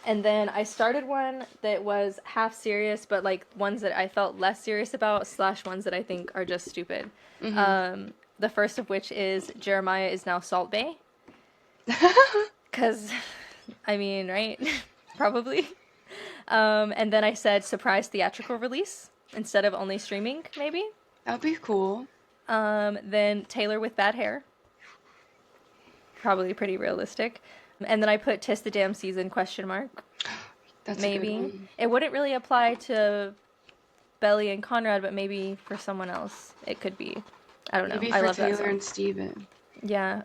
And then I started one that was half serious, but like ones that I felt less serious about, slash ones that I think are just stupid. The first of which is Jeremiah is now Salt Bay. Because, I mean, right? Probably. And then I said surprise theatrical release instead of only streaming, maybe. That'd be cool. Then Taylor with bad hair. Probably pretty realistic. And then I put Tis the Damn Season question mark. That's a good Maybe. one. It wouldn't really apply to Belly and Conrad, but maybe for someone else it could be. I don't know. Maybe I for love that Taylor song. and Steven. Yeah.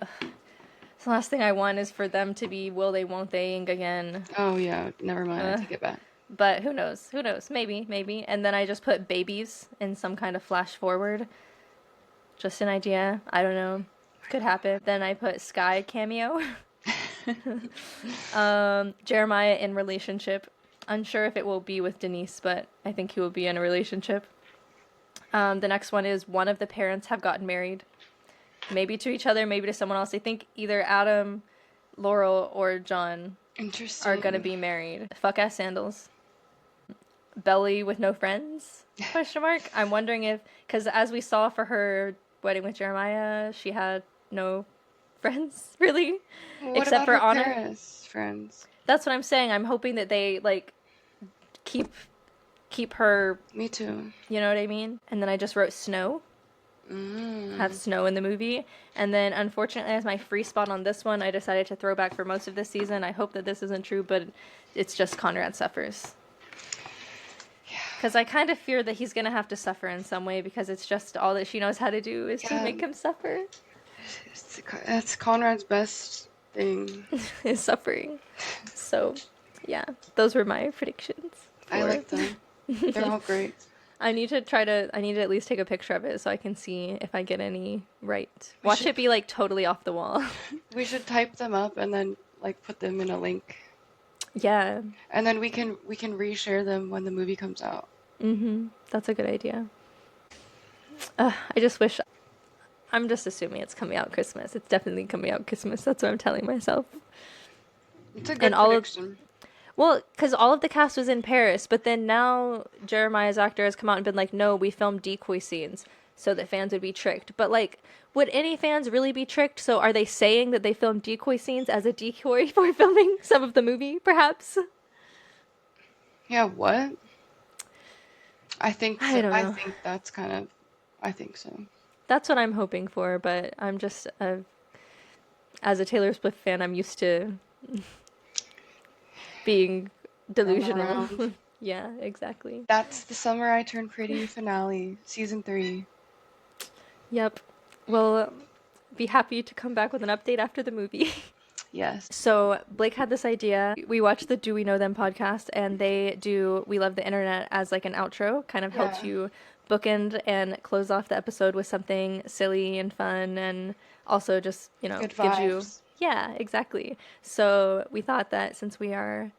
The last thing I want is for them to be will they won't theying again. Oh, yeah. Never mind. I Uh, take it back. but who knows? Who knows? Maybe, maybe. And then I just put babies in some kind of flash forward. Just an idea. I don't know. Could happen. Then I put Sky cameo. Jeremiah in relationship. Unsure if it will be with Denise, but I think he will be in a relationship. The next one is one of the parents have gotten married. Maybe to each other, maybe to someone else. I think either Adam, Laurel, or John Interesting. are gonna be married. Fuck ass sandals. Belly with no friends? Question mark. I'm wondering if, because as we saw for her wedding with Jeremiah, she had no friends really, Well, what except about for her Honor. Paris friends? That's what I'm saying. I'm hoping that they like keep her. Me too. You know what I mean? And then I just wrote Snow. Have Snow in the movie. And then unfortunately, as my free spot on this one, I decided to throw back for most of this season. I hope that this isn't true, but it's just Conrad suffers. Because I kind of fear that he's going to have to suffer in some way because it's just all that she knows how to do is to Yeah. make him suffer. That's Conrad's best thing. Is suffering. So, yeah, those were my predictions. I like them. They're all great. I need to at least take a picture of it so I can see if I get any right. We Watch should- it be like totally off the wall. We should type them up and then like put them in a link. Yeah. And then we can reshare them when the movie comes out. That's a good idea. I just wish. I'm just assuming it's coming out Christmas. It's definitely coming out Christmas. That's what I'm telling myself. It's a good And all of- prediction. Well, because all of the cast was in Paris, but then now Jeremiah's actor has come out and been like, no, we filmed decoy scenes so that fans would be tricked. But like, would any fans really be tricked? So are they saying that they filmed decoy scenes as a decoy for filming some of the movie, perhaps? Yeah, what? I think I don't I know. think that's kind of I think so. That's what I'm hoping for, but I'm just, as a Taylor Swift fan, I'm used to being delusional. around. Yeah, exactly. That's the Summer I Turned Pretty finale, season 3. Yep. Well, be happy to come back with an update after the movie. Yes. So Blake had this idea. We watched the Do We Know Them podcast, and they do We Love the Internet as like an outro, kind of helps Yeah. you bookend and close off the episode with something silly and fun, and also just, Good gives you. vibes. Yeah, exactly. So we thought that since we are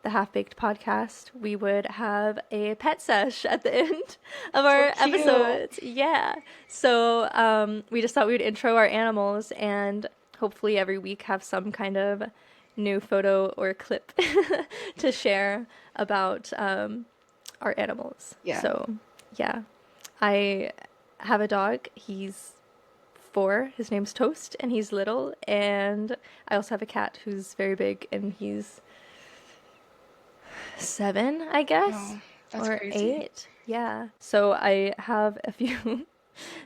the Half Baked podcast, we would have a pet sesh at the end of So our cute. episodes. Yeah. So we just thought we would intro our animals and hopefully every week have some kind of new photo or clip to share about our animals. Yeah. So, yeah. I have a dog. He's 4. His name's Toast, and he's little. And I also have a cat who's very big, and he's 7, I guess, Oh, that's or crazy. 8. Yeah. So I have a few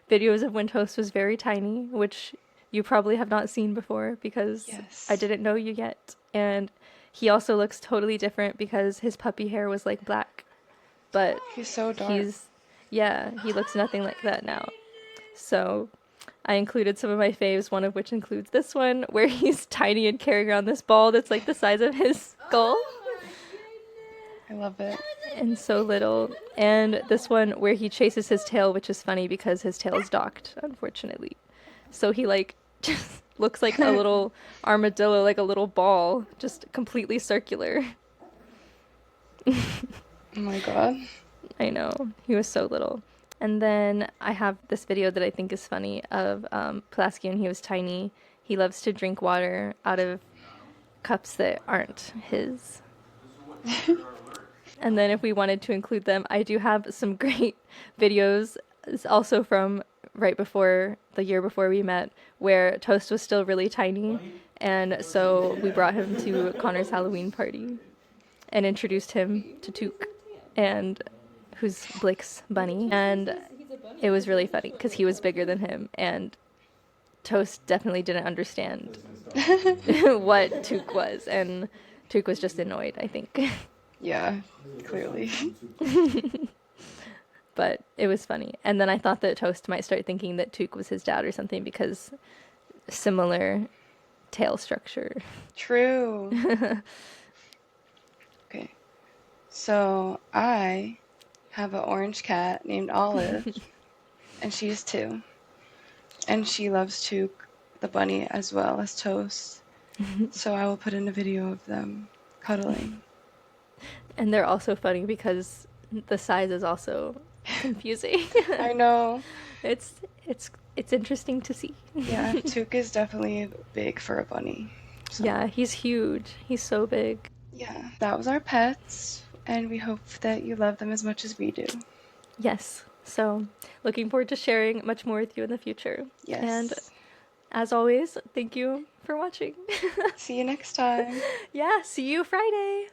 videos of when Toast was very tiny, which you probably have not seen before because I Yes. didn't know you yet. And he also looks totally different because his puppy hair was like black, but He's so dark. he's, yeah, he looks nothing like that now. So I included some of my faves, one of which includes this one, where he's tiny and carrying around this ball that's like the size of his skull I love it. and so little. And this one where he chases his tail, which is funny because his tail is docked, unfortunately. So he like just looks like a little armadillo, like a little ball, just completely circular. Oh my God. I know. He was so little. And then I have this video that I think is funny of Pulaski when he was tiny. He loves to drink water out of cups that aren't his. And then if we wanted to include them, I do have some great videos also from right before the year before we met where Toast was still really tiny. And so we brought him to Connor's Halloween party and introduced him to Took, and who's Blake's bunny. And it was really funny because he was bigger than him, and Toast definitely didn't understand what Took was, and Took was just annoyed, I think. Yeah, clearly. But it was funny. And then I thought that Toast might start thinking that Took was his dad or something because similar tail structure. True. Okay. So I have an orange cat named Olive, and she's 2. And she loves Took, the bunny, as well as Toast. So I will put in a video of them cuddling. And they're also funny because the size is also confusing. I know. It's it's interesting to see. Yeah, Took is definitely big for a bunny. So, Yeah, he's huge. He's so big. yeah, that was our pets, and we hope that you love them as much as we do. Yes. So, looking forward to sharing much more with you in the future. Yes. And as always, thank you for watching. See you next time. Yeah, see you Friday.